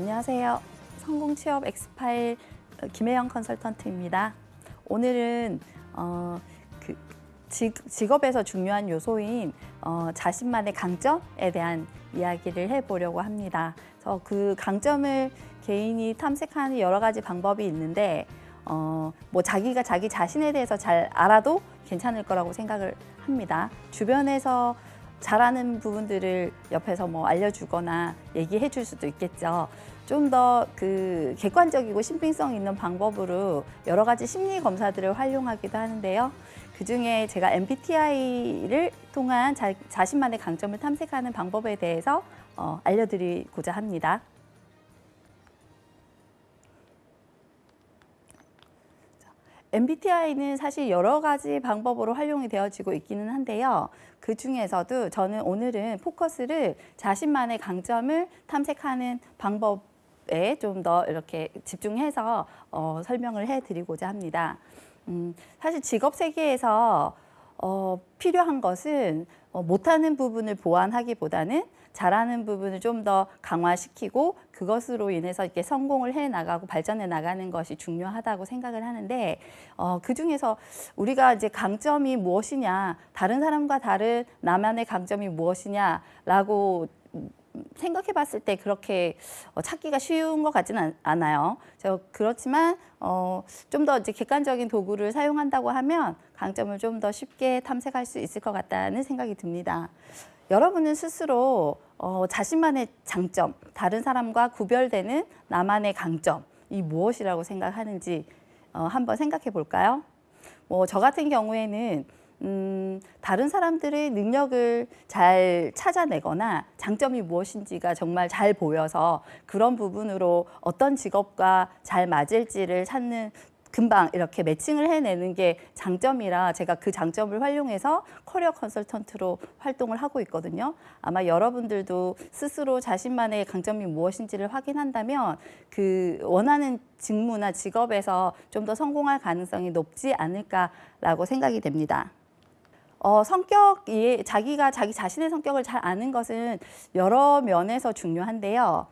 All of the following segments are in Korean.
안녕하세요. 성공취업 엑스파일 김혜영 컨설턴트입니다. 오늘은 직업에서 중요한 요소인 자신만의 강점에 대한 이야기를 해보려고 합니다. 그래서 그 강점을 개인이 탐색하는 여러 가지 방법이 있는데 뭐 자기가 자기 자신에 대해서 잘 알아도 괜찮을 거라고 생각을 합니다. 주변에서 잘하는 부분들을 옆에서 뭐 알려주거나 얘기해 줄 수도 있겠죠. 좀 더 객관적이고 신빙성 있는 방법으로 여러 가지 심리 검사들을 활용하기도 하는데요. 그중에 제가 MBTI를 통한 자신만의 강점을 탐색하는 방법에 대해서 알려드리고자 합니다. MBTI는 사실 여러 가지 방법으로 활용이 되어지고 있기는 한데요. 그 중에서도 저는 오늘은 포커스를 자신만의 강점을 탐색하는 방법에 좀 더 이렇게 집중해서 설명을 해드리고자 합니다. 사실 직업 세계에서 필요한 것은 못하는 부분을 보완하기보다는 잘하는 부분을 좀 더 강화시키고 그것으로 인해서 이렇게 성공을 해 나가고 발전해 나가는 것이 중요하다고 생각을 하는데 그 중에서 우리가 이제 강점이 무엇이냐, 다른 사람과 다른 나만의 강점이 무엇이냐라고 생각해 봤을 때 그렇게 찾기가 쉬운 것 같지는 않아요. 그렇지만 좀 더 이제 객관적인 도구를 사용한다고 하면 강점을 좀 더 쉽게 탐색할 수 있을 것 같다는 생각이 듭니다. 여러분은 스스로 자신만의 장점, 다른 사람과 구별되는 나만의 강점이 무엇이라고 생각하는지 한번 생각해 볼까요? 저 같은 경우에는 다른 사람들의 능력을 잘 찾아내거나 장점이 무엇인지가 정말 잘 보여서 그런 부분으로 어떤 직업과 잘 맞을지를 찾는 금방 이렇게 매칭을 해내는 게 장점이라 제가 그 장점을 활용해서 커리어 컨설턴트로 활동을 하고 있거든요. 아마 여러분들도 스스로 자신만의 강점이 무엇인지를 확인한다면 그 원하는 직무나 직업에서 좀 더 성공할 가능성이 높지 않을까라고 생각이 됩니다. 자기가 자기 자신의 성격을 잘 아는 것은 여러 면에서 중요한데요.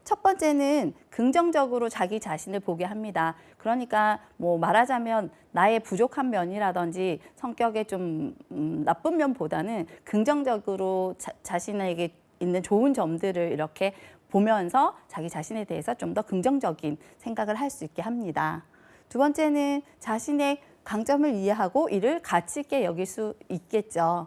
첫 번째는 긍정적으로 자기 자신을 보게 합니다. 그러니까 뭐 말하자면 나의 부족한 면이라든지 성격의 좀 나쁜 면보다는 긍정적으로 자신에게 있는 좋은 점들을 이렇게 보면서 자기 자신에 대해서 좀 더 긍정적인 생각을 할 수 있게 합니다. 두 번째는 자신의 강점을 이해하고 이를 가치 있게 여길 수 있겠죠.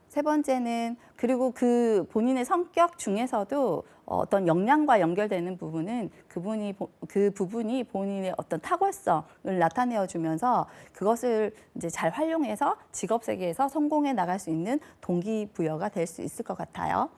세 번째는 그리고 그 본인의 성격 중에서도 어떤 역량과 연결되는 부분은 그 부분이 본인의 어떤 탁월성을 나타내어 주면서 그것을 이제 잘 활용해서 직업 세계에서 성공해 나갈 수 있는 동기부여가 될 수 있을 것 같아요.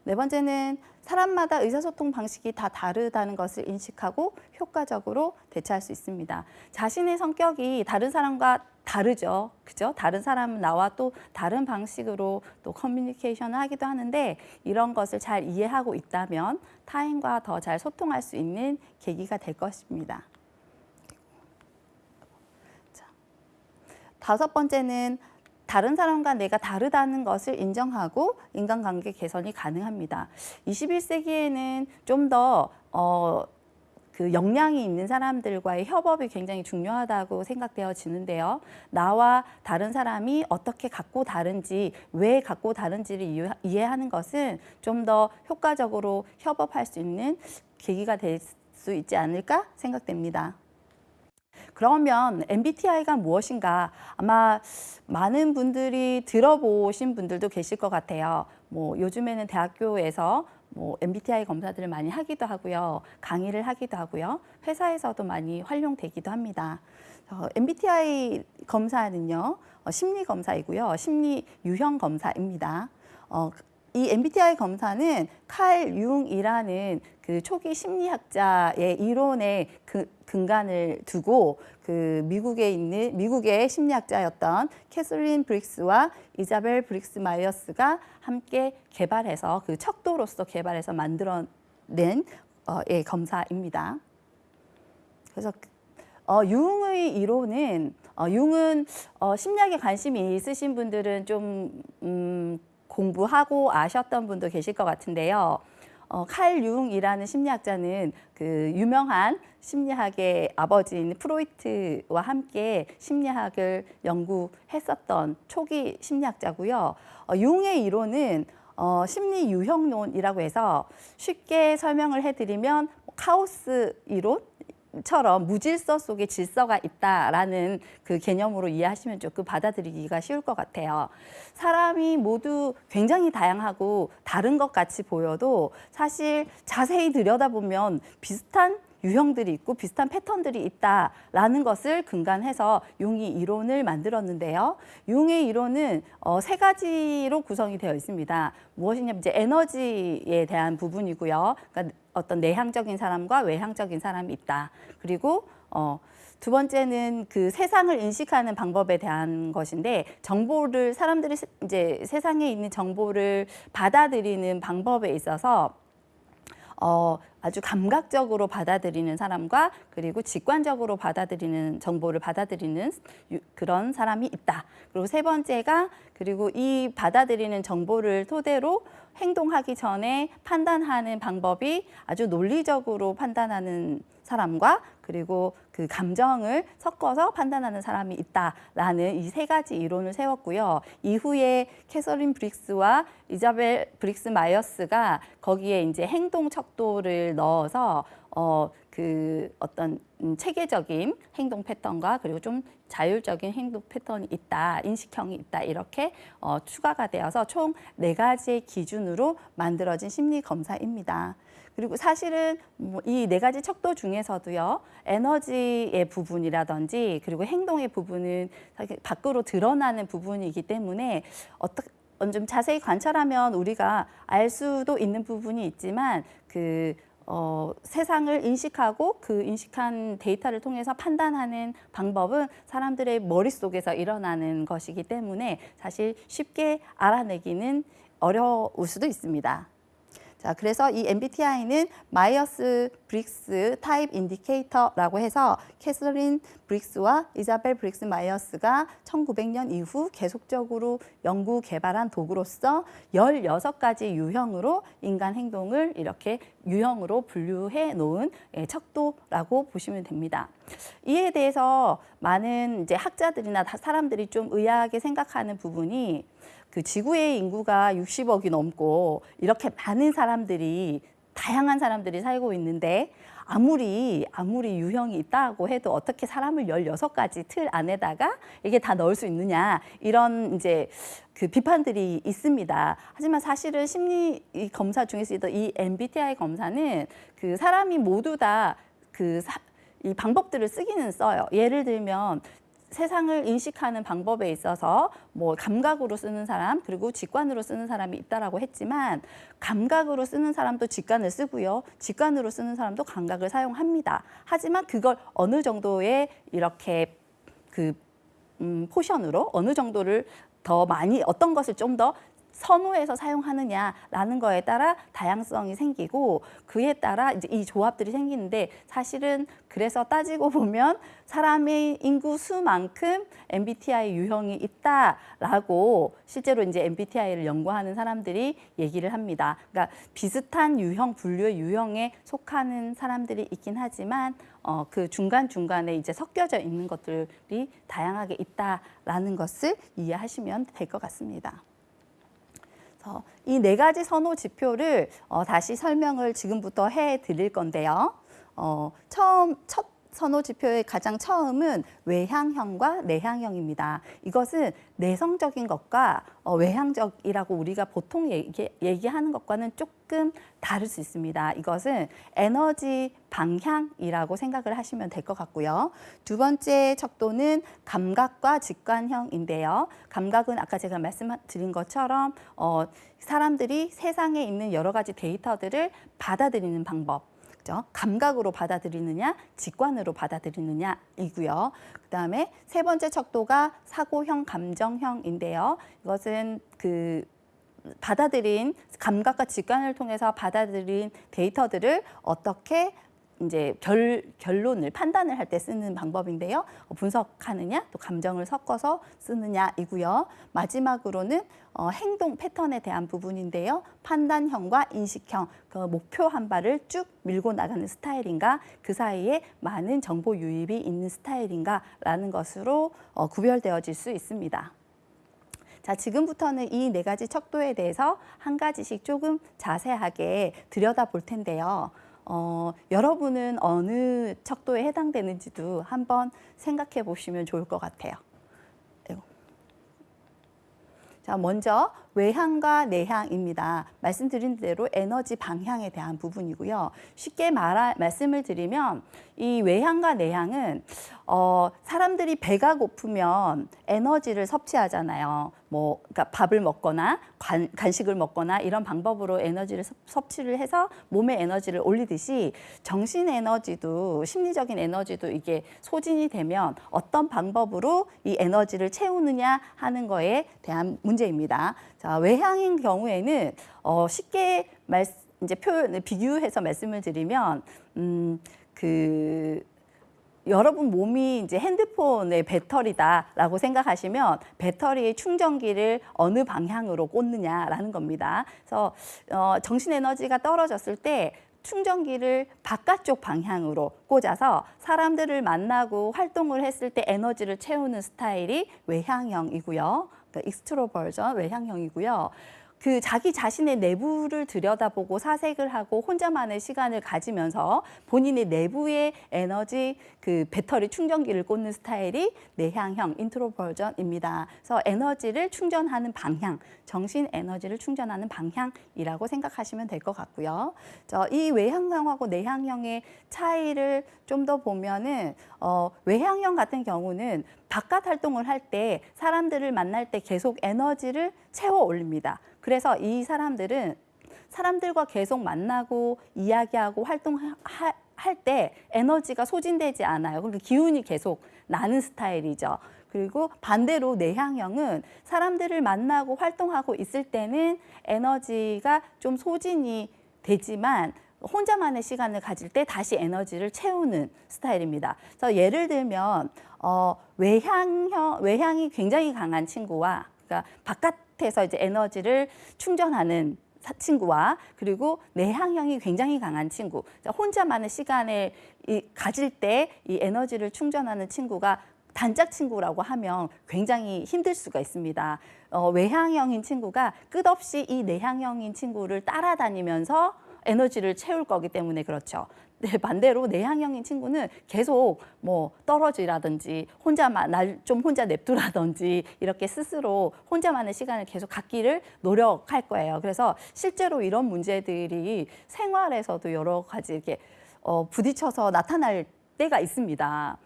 네 번째는 사람마다 의사소통 방식이 다 다르다는 것을 인식하고 효과적으로 대처할 수 있습니다. 자신의 성격이 다른 사람과 다르죠. 그죠? 다른 사람은 나와 또 다른 방식으로 또 커뮤니케이션을 하기도 하는데 이런 것을 잘 이해하고 있다면 타인과 더 잘 소통할 수 있는 계기가 될 것입니다. 자, 다섯 번째는 다른 사람과 내가 다르다는 것을 인정하고 인간관계 개선이 가능합니다. 21세기에는 좀 더 역량이 있는 사람들과의 협업이 굉장히 중요하다고 생각되어지는데요. 나와 다른 사람이 어떻게 갖고 다른지, 왜 갖고 다른지를 이해하는 것은 좀 더 효과적으로 협업할 수 있는 계기가 될 수 있지 않을까 생각됩니다. 그러면 MBTI가 무엇인가? 아마 많은 분들이 들어보신 분들도 계실 것 같아요. 요즘에는 대학교에서 MBTI 검사들을 많이 하기도 하고요. 강의를 하기도 하고요. 회사에서도 많이 활용되기도 합니다. MBTI 검사는요, 심리 검사이고요. 심리 유형 검사입니다. 이 MBTI 검사는 칼 융이라는 그 초기 심리학자의 이론에 근간을 두고 미국의 심리학자였던 캐슬린 브릭스와 이자벨 브릭스 마이어스가 함께 개발해서 그 척도로서 개발해서 만들어낸 검사입니다. 그래서 융의 이론은 융은 심리학에 관심이 있으신 분들은 좀 공부하고 아셨던 분도 계실 것 같은데요. 칼 융이라는 심리학자는 그 유명한 심리학의 아버지인 프로이트와 함께 심리학을 연구했었던 초기 심리학자고요. 융의 이론은 심리 유형론이라고 해서 쉽게 설명을 해드리면 카오스 이론처럼 무질서 속에 질서가 있다라는 그 개념으로 이해하시면 조금 받아들이기가 쉬울 것 같아요. 사람이 모두 굉장히 다양하고 다른 것 같이 보여도 사실 자세히 들여다보면 비슷한 유형들이 있고 비슷한 패턴들이 있다라는 것을 근간해서 융이 이론을 만들었는데요. 융의 이론은 세 가지로 구성이 되어 있습니다. 무엇이냐면 이제 에너지에 대한 부분이고요. 그러니까 어떤 내향적인 사람과 외향적인 사람이 있다. 그리고 두 번째는 그 세상을 인식하는 방법에 대한 것인데 정보를 사람들이 이제 세상에 있는 정보를 받아들이는 방법에 있어서 아주 감각적으로 받아들이는 사람과 그리고 직관적으로 받아들이는 정보를 받아들이는 그런 사람이 있다. 그리고 세 번째가 그리고 이 받아들이는 정보를 토대로 행동하기 전에 판단하는 방법이 아주 논리적으로 판단하는 사람과 그리고 그 감정을 섞어서 판단하는 사람이 있다라는 이 세 가지 이론을 세웠고요. 이후에 캐서린 브릭스와 이자벨 브릭스 마이어스가 거기에 이제 행동 척도를 넣어서 그 어떤 체계적인 행동 패턴과 그리고 좀 자율적인 행동 패턴이 있다, 인식형이 있다 이렇게 추가가 되어서 총 4가지의 기준으로 만들어진 심리 검사입니다. 그리고 사실은 이 4가지 척도 중에서도요, 에너지의 부분이라든지 그리고 행동의 부분은 밖으로 드러나는 부분이기 때문에 좀 자세히 관찰하면 우리가 알 수도 있는 부분이 있지만 세상을 인식하고 그 인식한 데이터를 통해서 판단하는 방법은 사람들의 머릿속에서 일어나는 것이기 때문에 사실 쉽게 알아내기는 어려울 수도 있습니다. 자, 그래서 이 MBTI는 마이어스 브릭스 타입 인디케이터라고 해서 캐서린 브릭스와 이자벨 브릭스 마이어스가 1900년 이후 계속적으로 연구 개발한 도구로서 16가지 유형으로 인간 행동을 이렇게 유형으로 분류해 놓은 척도라고 보시면 됩니다. 이에 대해서 많은 이제 학자들이나 사람들이 좀 의아하게 생각하는 부분이 그 지구의 인구가 60억이 넘고 이렇게 많은 사람들이 다양한 사람들이 살고 있는데 아무리 유형이 있다고 해도 어떻게 사람을 16가지 틀 안에다가 이게 다 넣을 수 있느냐 이런 이제 그 비판들이 있습니다. 하지만 사실은 심리 검사 중에서 이 MBTI 검사는 그 사람이 모두 다 이 방법들을 쓰기는 써요. 예를 들면 세상을 인식하는 방법에 있어서 뭐 감각으로 쓰는 사람 그리고 직관으로 쓰는 사람이 있다라고 했지만 감각으로 쓰는 사람도 직관을 쓰고요. 직관으로 쓰는 사람도 감각을 사용합니다. 하지만 그걸 어느 정도의 이렇게 포션으로 어느 정도를 더 많이 어떤 것을 좀 더 선호해서 사용하느냐라는 거에 따라 다양성이 생기고 그에 따라 이제 이 조합들이 생기는데 사실은 그래서 따지고 보면 사람의 인구 수만큼 MBTI 유형이 있다라고 실제로 이제 MBTI를 연구하는 사람들이 얘기를 합니다. 그러니까 비슷한 유형 분류의 유형에 속하는 사람들이 있긴 하지만 그 중간중간에 이제 섞여져 있는 것들이 다양하게 있다라는 것을 이해하시면 될 것 같습니다. 이 4가지 선호 지표를 다시 설명을 지금부터 해 드릴 건데요. 첫 선호 지표의 가장 처음은 외향형과 내향형입니다. 이것은 내성적인 것과 외향적이라고 우리가 보통 얘기하는 것과는 조금 다를 수 있습니다. 이것은 에너지 방향이라고 생각을 하시면 될 것 같고요. 두 번째 척도는 감각과 직관형인데요. 감각은 아까 제가 말씀드린 것처럼 사람들이 세상에 있는 여러 가지 데이터들을 받아들이는 방법. 감각으로 받아들이느냐, 직관으로 받아들이느냐이고요. 그다음에 세 번째 척도가 사고형, 감정형인데요. 이것은 받아들인 감각과 직관을 통해서 받아들인 데이터들을 어떻게 이제 결론을 판단을 할 때 쓰는 방법인데요. 분석하느냐, 또 감정을 섞어서 쓰느냐이고요. 마지막으로는 행동 패턴에 대한 부분인데요. 판단형과 인식형, 그 목표 한 발을 쭉 밀고 나가는 스타일인가, 그 사이에 많은 정보 유입이 있는 스타일인가라는 것으로 구별되어질 수 있습니다. 자, 지금부터는 이 네 가지 척도에 대해서 한 가지씩 조금 자세하게 들여다볼 텐데요. 여러분은 어느 척도에 해당되는지도 한번 생각해 보시면 좋을 것 같아요. 자, 먼저 외향과 내향입니다. 말씀드린 대로 에너지 방향에 대한 부분이고요. 쉽게 말씀을 드리면 이 외향과 내향은 사람들이 배가 고프면 에너지를 섭취하잖아요. 그러니까 밥을 먹거나 간식을 먹거나 이런 방법으로 에너지를 섭취를 해서 몸의 에너지를 올리듯이 정신 에너지도 심리적인 에너지도 이게 소진이 되면 어떤 방법으로 이 에너지를 채우느냐 하는 거에 대한 문제입니다. 자, 외향인 경우에는 쉽게 이제 표현을 비교해서 말씀을 드리면 여러분 몸이 이제 핸드폰의 배터리다라고 생각하시면 배터리의 충전기를 어느 방향으로 꽂느냐라는 겁니다. 그래서 정신 에너지가 떨어졌을 때 충전기를 바깥쪽 방향으로 꽂아서 사람들을 만나고 활동을 했을 때 에너지를 채우는 스타일이 외향형이고요. 그러니까 익스트로버전 외향형이고요. 그 자기 자신의 내부를 들여다보고 사색을 하고 혼자만의 시간을 가지면서 본인의 내부의 에너지 그 배터리 충전기를 꽂는 스타일이 내향형 인트로버전입니다. 그래서 에너지를 충전하는 방향, 정신 에너지를 충전하는 방향이라고 생각하시면 될 것 같고요. 이 외향형하고 내향형의 차이를 좀 더 보면은 외향형 같은 경우는 바깥 활동을 할 때 사람들을 만날 때 계속 에너지를 채워 올립니다. 그래서 이 사람들은 사람들과 계속 만나고 이야기하고 활동할 때 에너지가 소진되지 않아요. 그러니까 기운이 계속 나는 스타일이죠. 그리고 반대로 내향형은 사람들을 만나고 활동하고 있을 때는 에너지가 좀 소진이 되지만 혼자만의 시간을 가질 때 다시 에너지를 채우는 스타일입니다. 그래서 예를 들면 외향이 굉장히 강한 친구와 그러니까 바깥에서 이제 에너지를 충전하는 친구와 그리고 내향형이 굉장히 강한 친구, 혼자만의 시간을 가질 때 이 에너지를 충전하는 친구가 단짝 친구라고 하면 굉장히 힘들 수가 있습니다. 외향형인 친구가 끝없이 이 내향형인 친구를 따라다니면서 에너지를 채울 거기 때문에 그렇죠. 네, 반대로 내향형인 친구는 계속 떨어지라든지 날 좀 혼자 냅두라든지 이렇게 스스로 혼자만의 시간을 계속 갖기를 노력할 거예요. 그래서 실제로 이런 문제들이 생활에서도 여러 가지 이렇게 부딪혀서 나타날 때가 있습니다.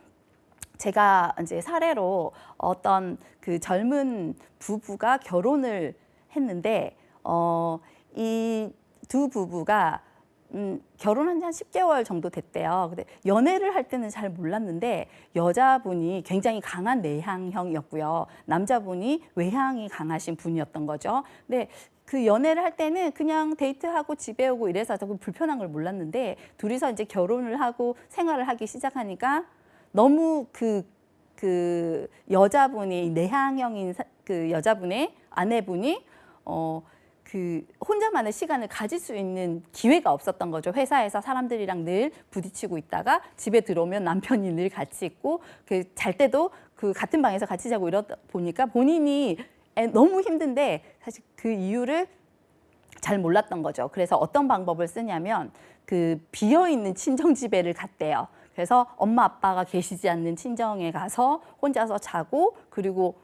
제가 이제 사례로 어떤 그 젊은 부부가 결혼을 했는데 이 두 부부가 결혼한 지 한 10개월 정도 됐대요. 근데 연애를 할 때는 잘 몰랐는데 여자분이 굉장히 강한 내향형이었고요. 남자분이 외향이 강하신 분이었던 거죠. 근데 그 연애를 할 때는 그냥 데이트하고 집에 오고 이래서 조금 불편한 걸 몰랐는데 둘이서 이제 결혼을 하고 생활을 하기 시작하니까 너무 그 여자분이 내향형인 그 여자분의 아내분이 그 혼자만의 시간을 가질 수 있는 기회가 없었던 거죠. 회사에서 사람들이랑 늘 부딪히고 있다가 집에 들어오면 남편이 늘 같이 있고 그 잘 때도 그 같은 방에서 같이 자고 이러다 보니까 본인이 너무 힘든데 사실 그 이유를 잘 몰랐던 거죠. 그래서 어떤 방법을 쓰냐면 그 비어있는 친정집에를 갔대요. 그래서 엄마 아빠가 계시지 않는 친정에 가서 혼자서 자고 그리고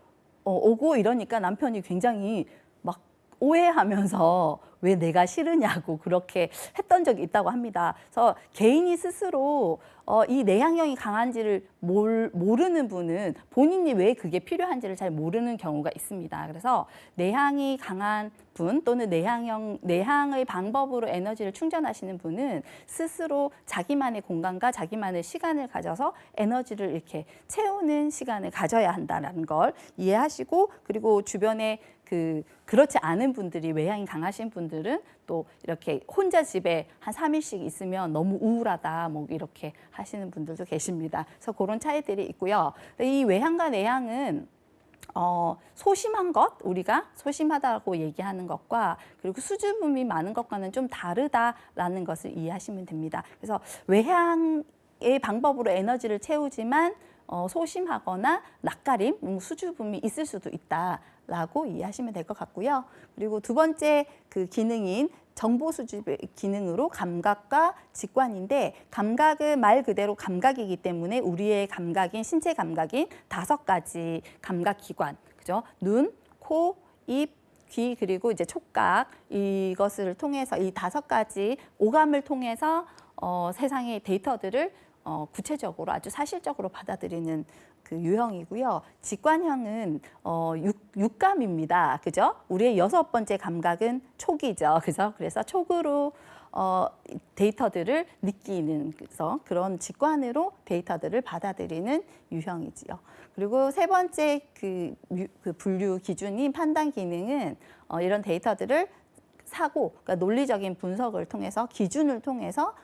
오고 이러니까 남편이 굉장히 막 오해하면서 왜 내가 싫으냐고 그렇게 했던 적이 있다고 합니다. 그래서 개인이 스스로 이 내향형이 강한지를 모르는 분은 본인이 왜 그게 필요한지를 잘 모르는 경우가 있습니다. 그래서 내향이 강한 분 또는 내향의 방법으로 에너지를 충전하시는 분은 스스로 자기만의 공간과 자기만의 시간을 가져서 에너지를 이렇게 채우는 시간을 가져야 한다는 걸 이해하시고 그리고 주변에 그렇지 않은 분들이 외향이 강하신 분들은 또 이렇게 혼자 집에 한 3일씩 있으면 너무 우울하다 뭐 이렇게 하시는 분들도 계십니다. 그래서 그런 차이들이 있고요. 이 외향과 내향은 소심한 것, 우리가 소심하다고 얘기하는 것과 그리고 수줍음이 많은 것과는 좀 다르다라는 것을 이해하시면 됩니다. 그래서 외향의 방법으로 에너지를 채우지만 소심하거나 낯가림, 수줍음이 있을 수도 있다라고 이해하시면 될 것 같고요. 그리고 두 번째 그 기능인 정보 수집의 기능으로 감각과 직관인데, 감각은 말 그대로 감각이기 때문에 우리의 감각인 신체 감각인 5가지 감각 기관, 그죠? 눈, 코, 입, 귀, 그리고 이제 촉각, 이것을 통해서 이 5가지 오감을 통해서 세상의 데이터들을 구체적으로 아주 사실적으로 받아들이는 그 유형이고요. 직관형은 육감입니다. 그죠? 우리의 6번째 감각은 촉이죠. 그래서 촉으로 데이터들을 느끼는, 그래서 그런 직관으로 데이터들을 받아들이는 유형이지요. 그리고 세 번째 그 분류 기준인 판단 기능은 이런 데이터들을 사고, 그러니까 논리적인 분석을 통해서 기준을 통해서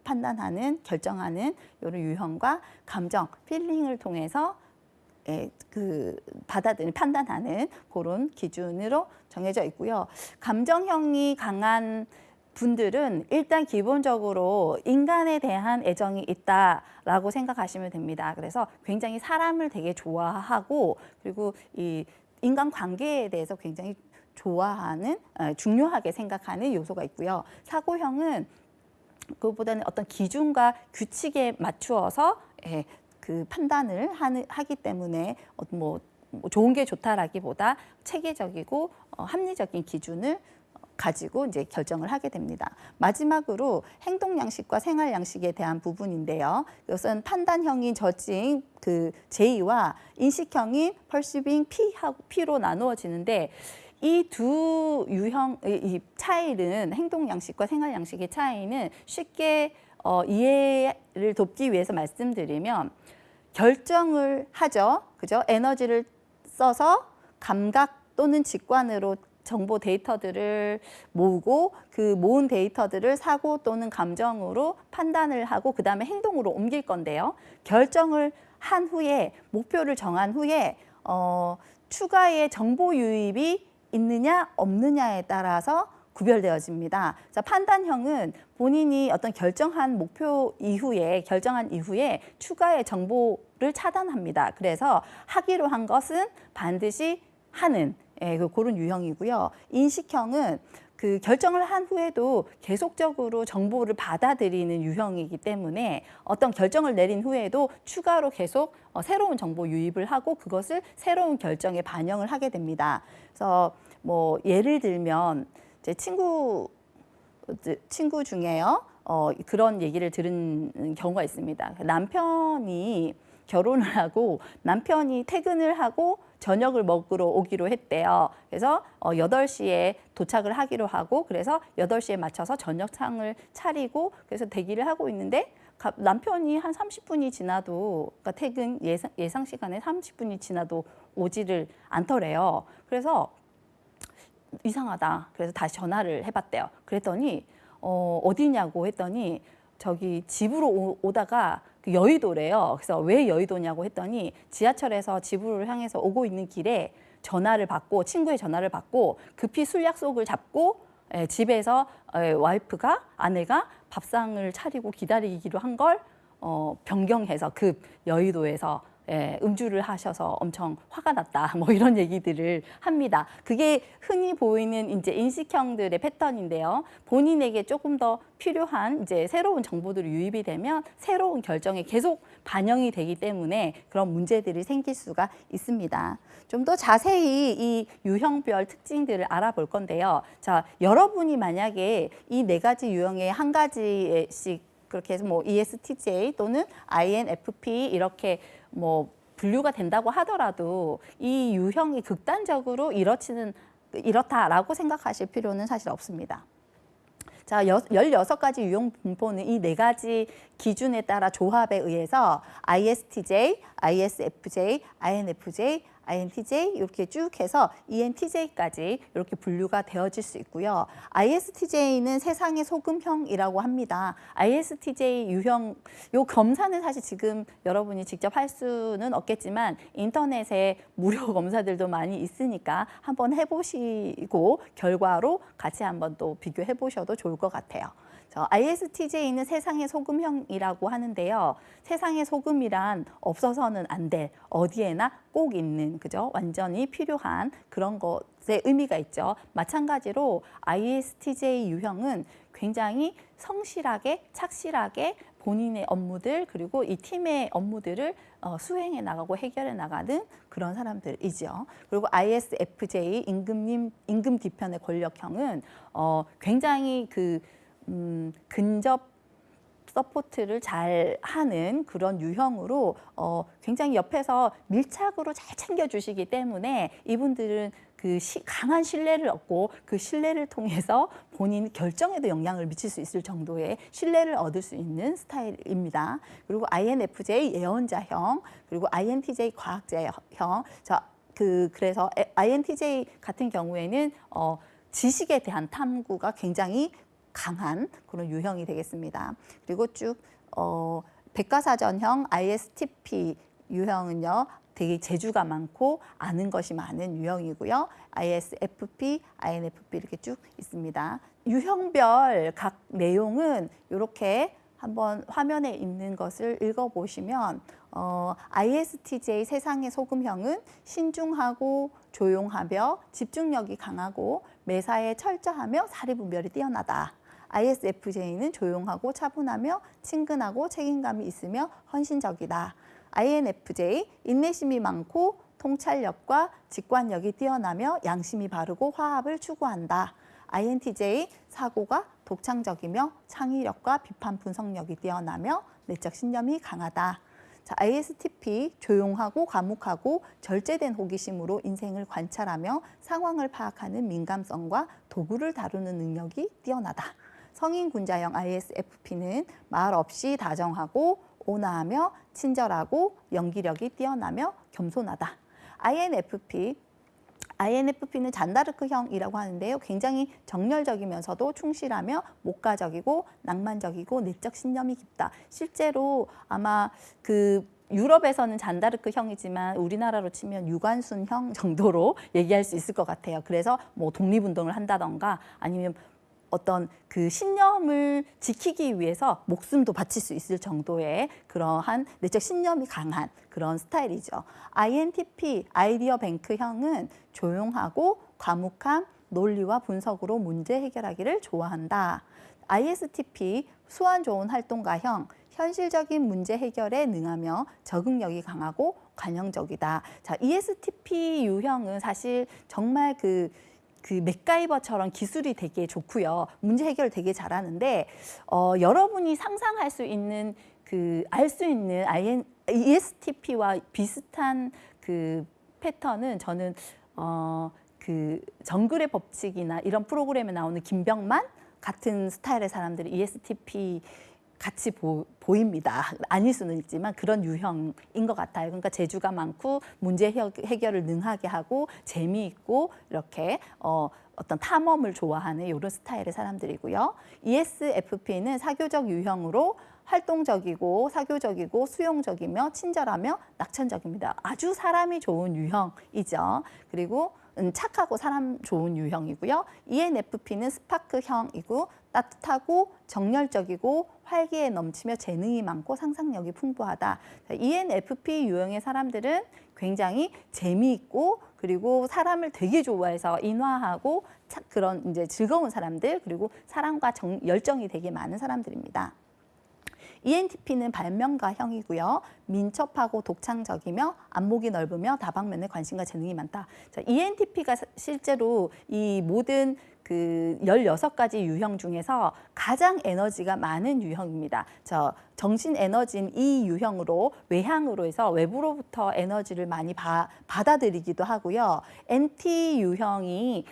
판단하는, 결정하는 이런 유형과 감정, 필링을 통해서 판단하는 그런 기준으로 정해져 있고요. 감정형이 강한 분들은 일단 기본적으로 인간에 대한 애정이 있다라고 생각하시면 됩니다. 그래서 굉장히 사람을 되게 좋아하고, 그리고 이 인간 관계에 대해서 굉장히 좋아하는, 중요하게 생각하는 요소가 있고요. 사고형은 그보다는 어떤 기준과 규칙에 맞추어서 그 판단을 하기 때문에 뭐 좋은 게 좋다라기보다 체계적이고 합리적인 기준을 가지고 이제 결정을 하게 됩니다. 마지막으로 행동 양식과 생활 양식에 대한 부분인데요. 이것은 판단형인 저징 그 J와 인식형인 perceiving P로 나누어지는데, 이 두 유형, 이 차이는, 행동 양식과 생활 양식의 차이는 쉽게 이해를 돕기 위해서 말씀드리면, 결정을 하죠. 그죠? 에너지를 써서 감각 또는 직관으로 정보 데이터들을 모으고, 그 모은 데이터들을 사고 또는 감정으로 판단을 하고 그 다음에 행동으로 옮길 건데요. 결정을 한 후에, 목표를 정한 후에 추가의 정보 유입이 있느냐 없느냐에 따라서 구별되어집니다. 자, 판단형은 본인이 어떤 결정한 이후에 추가의 정보를 차단합니다. 그래서 하기로 한 것은 반드시 하는 그런 유형이고요. 인식형은 그 결정을 한 후에도 계속적으로 정보를 받아들이는 유형이기 때문에 어떤 결정을 내린 후에도 추가로 계속 새로운 정보 유입을 하고 그것을 새로운 결정에 반영을 하게 됩니다. 그래서 뭐 예를 들면 제 친구 중에요, 그런 얘기를 들은 경우가 있습니다. 남편이 결혼을 하고 남편이 퇴근을 하고 저녁을 먹으러 오기로 했대요. 그래서 8시에 도착을 하기로 하고, 그래서 8시에 맞춰서 저녁상을 차리고 그래서 대기를 하고 있는데, 남편이 한 30분이 지나도, 그러니까 퇴근 예상 시간에 30분이 지나도 오지를 않더래요. 그래서 이상하다. 그래서 다시 전화를 해봤대요. 그랬더니 어디냐고 했더니 저기 집으로 오다가 여의도래요. 그래서 왜 여의도냐고 했더니 지하철에서 집으로 향해서 오고 있는 길에 친구의 전화를 받고 급히 술 약속을 잡고 집에서 아내가 밥상을 차리고 기다리기로 한 걸 변경해서 여의도에서 음주를 하셔서 엄청 화가 났다, 뭐 이런 얘기들을 합니다. 그게 흔히 보이는 이제 인식형들의 패턴인데요. 본인에게 조금 더 필요한 이제 새로운 정보들이 유입이 되면 새로운 결정에 계속 반영이 되기 때문에 그런 문제들이 생길 수가 있습니다. 좀 더 자세히 이 유형별 특징들을 알아볼 건데요. 자, 여러분이 만약에 이 4가지 유형의 한 가지씩 그렇게 해서 뭐 ESTJ 또는 INFP 이렇게 뭐 분류가 된다고 하더라도 이 유형이 극단적으로 이렇다라고 생각하실 필요는 사실 없습니다. 자, 16가지 유형 분포는 이 4가지 기준에 따라 조합에 의해서 ISTJ, ISFJ, INFJ, INTJ 이렇게 쭉 해서 ENTJ까지 이렇게 분류가 되어질 수 있고요. ISTJ는 세상의 소금형이라고 합니다. ISTJ 유형, 요 검사는 사실 지금 여러분이 직접 할 수는 없겠지만 인터넷에 무료 검사들도 많이 있으니까 한번 해보시고 결과로 같이 한번 또 비교해 보셔도 좋을 것 같아요. ISTJ는 세상의 소금형이라고 하는데요. 세상의 소금이란 없어서는 안 될, 어디에나 꼭 있는, 그죠? 완전히 필요한 그런 것의 의미가 있죠. 마찬가지로 ISTJ 유형은 굉장히 성실하게, 착실하게 본인의 업무들 그리고 이 팀의 업무들을 수행해 나가고 해결해 나가는 그런 사람들이죠. 그리고 ISFJ 임금 뒤편의 권력형은 굉장히 근접 서포트를 잘 하는 그런 유형으로 굉장히 옆에서 밀착으로 잘 챙겨주시기 때문에 이분들은 강한 신뢰를 얻고 그 신뢰를 통해서 본인 결정에도 영향을 미칠 수 있을 정도의 신뢰를 얻을 수 있는 스타일입니다. 그리고 INFJ 예언자형, 그리고 INTJ 과학자형. 그래서 INTJ 같은 경우에는 지식에 대한 탐구가 굉장히 강한 그런 유형이 되겠습니다. 그리고 쭉 백과사전형 ISTP 유형은요. 되게 재주가 많고 아는 것이 많은 유형이고요. ISFP, INFP 이렇게 쭉 있습니다. 유형별 각 내용은 이렇게 한번 화면에 있는 것을 읽어보시면 ISTJ 세상의 소금형은 신중하고 조용하며 집중력이 강하고 매사에 철저하며 사리분별이 뛰어나다. ISFJ는 조용하고 차분하며 친근하고 책임감이 있으며 헌신적이다. INFJ 인내심이 많고 통찰력과 직관력이 뛰어나며 양심이 바르고 화합을 추구한다. INTJ 사고가 독창적이며 창의력과 비판 분석력이 뛰어나며 내적 신념이 강하다. ISTP 조용하고 과묵하고 절제된 호기심으로 인생을 관찰하며 상황을 파악하는 민감성과 도구를 다루는 능력이 뛰어나다. 성인군자형 ISFP는 말 없이 다정하고 온화하며 친절하고 연기력이 뛰어나며 겸손하다. INFP는 잔다르크형이라고 하는데요. 굉장히 정열적이면서도 충실하며 목가적이고 낭만적이고 내적 신념이 깊다. 실제로 아마 유럽에서는 잔다르크형이지만 우리나라로 치면 유관순형 정도로 얘기할 수 있을 것 같아요. 그래서 뭐 독립운동을 한다던가 아니면 어떤 신념을 지키기 위해서 목숨도 바칠 수 있을 정도의 그러한 내적 신념이 강한 그런 스타일이죠. INTP, 아이디어 뱅크형은 조용하고 과묵한 논리와 분석으로 문제 해결하기를 좋아한다. ISTP, 수완 좋은 활동가형, 현실적인 문제 해결에 능하며 적응력이 강하고 관용적이다. ESTP 유형은 사실 정말 맥가이버처럼 기술이 되게 좋고요. 문제 해결 되게 잘하는데 여러분이 상상할 수 있는 알 수 있는 ESTP와 비슷한 패턴은 저는 정글의 법칙이나 이런 프로그램에 나오는 김병만 같은 스타일의 사람들이 ESTP 같이 보입니다. 아닐 수는 있지만 그런 유형인 것 같아요. 그러니까 재주가 많고 문제 해결을 능하게 하고 재미있고 이렇게 어떤 탐험을 좋아하는 이런 스타일의 사람들이고요. ESFP는 사교적 유형으로 활동적이고 사교적이고 수용적이며 친절하며 낙천적입니다. 아주 사람이 좋은 유형이죠. 그리고 착하고 사람 좋은 유형이고요. ENFP는 스파크형이고 따뜻하고 정열적이고 활기에 넘치며 재능이 많고 상상력이 풍부하다. ENFP 유형의 사람들은 굉장히 재미있고 그리고 사람을 되게 좋아해서 인화하고 그런 이제 즐거운 사람들 그리고 사랑과 열정이 되게 많은 사람들입니다. ENTP는 발명가형이고요. 민첩하고 독창적이며 안목이 넓으며 다방면에 관심과 재능이 많다. ENTP가 실제로 이 모든 16가지 유형 중에서 가장 에너지가 많은 유형입니다. 정신 에너지인 이 유형으로 외향으로 해서 외부로부터 에너지를 많이 받아들이기도 하고요. NT 유형이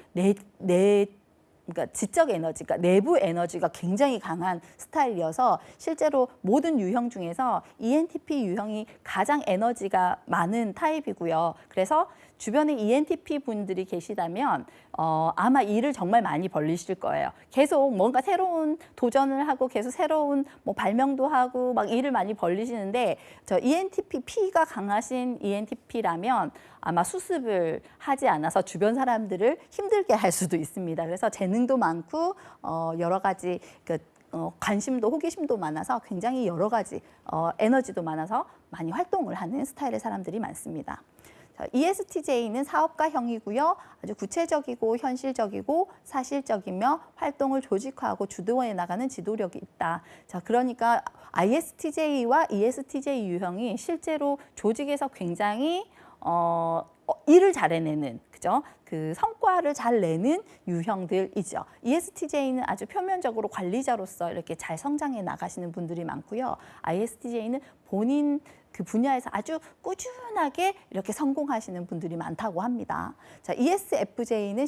그러니까 지적 에너지, 그러니까 내부 에너지가 굉장히 강한 스타일이어서 실제로 모든 유형 중에서 ENTP 유형이 가장 에너지가 많은 타입이고요. 그래서 주변에 ENTP 분들이 계시다면 아마 일을 정말 많이 벌리실 거예요. 계속 뭔가 새로운 도전을 하고 계속 새로운 뭐 발명도 하고 막 일을 많이 벌리시는데 저 ENTP P가 강하신 ENTP라면 아마 수습을 하지 않아서 주변 사람들을 힘들게 할 수도 있습니다. 그래서 재능도 많고 여러 가지 관심도 호기심도 많아서 굉장히 여러 가지 에너지도 많아서 많이 활동을 하는 스타일의 사람들이 많습니다. ESTJ는 사업가형이고요. 아주 구체적이고 현실적이고 사실적이며 활동을 조직화하고 주도해 나가는 지도력이 있다. 자, 그러니까 ISTJ와 ESTJ 유형이 실제로 조직에서 굉장히 일을 잘 해내는, 그죠? 그 성과를 잘 내는 유형들이죠. ESTJ는 아주 표면적으로 관리자로서 이렇게 잘 성장해 나가시는 분들이 많고요. ISTJ는 본인 그 분야에서 아주 꾸준하게 이렇게 성공하시는 분들이 많다고 합니다. 자, ESFJ는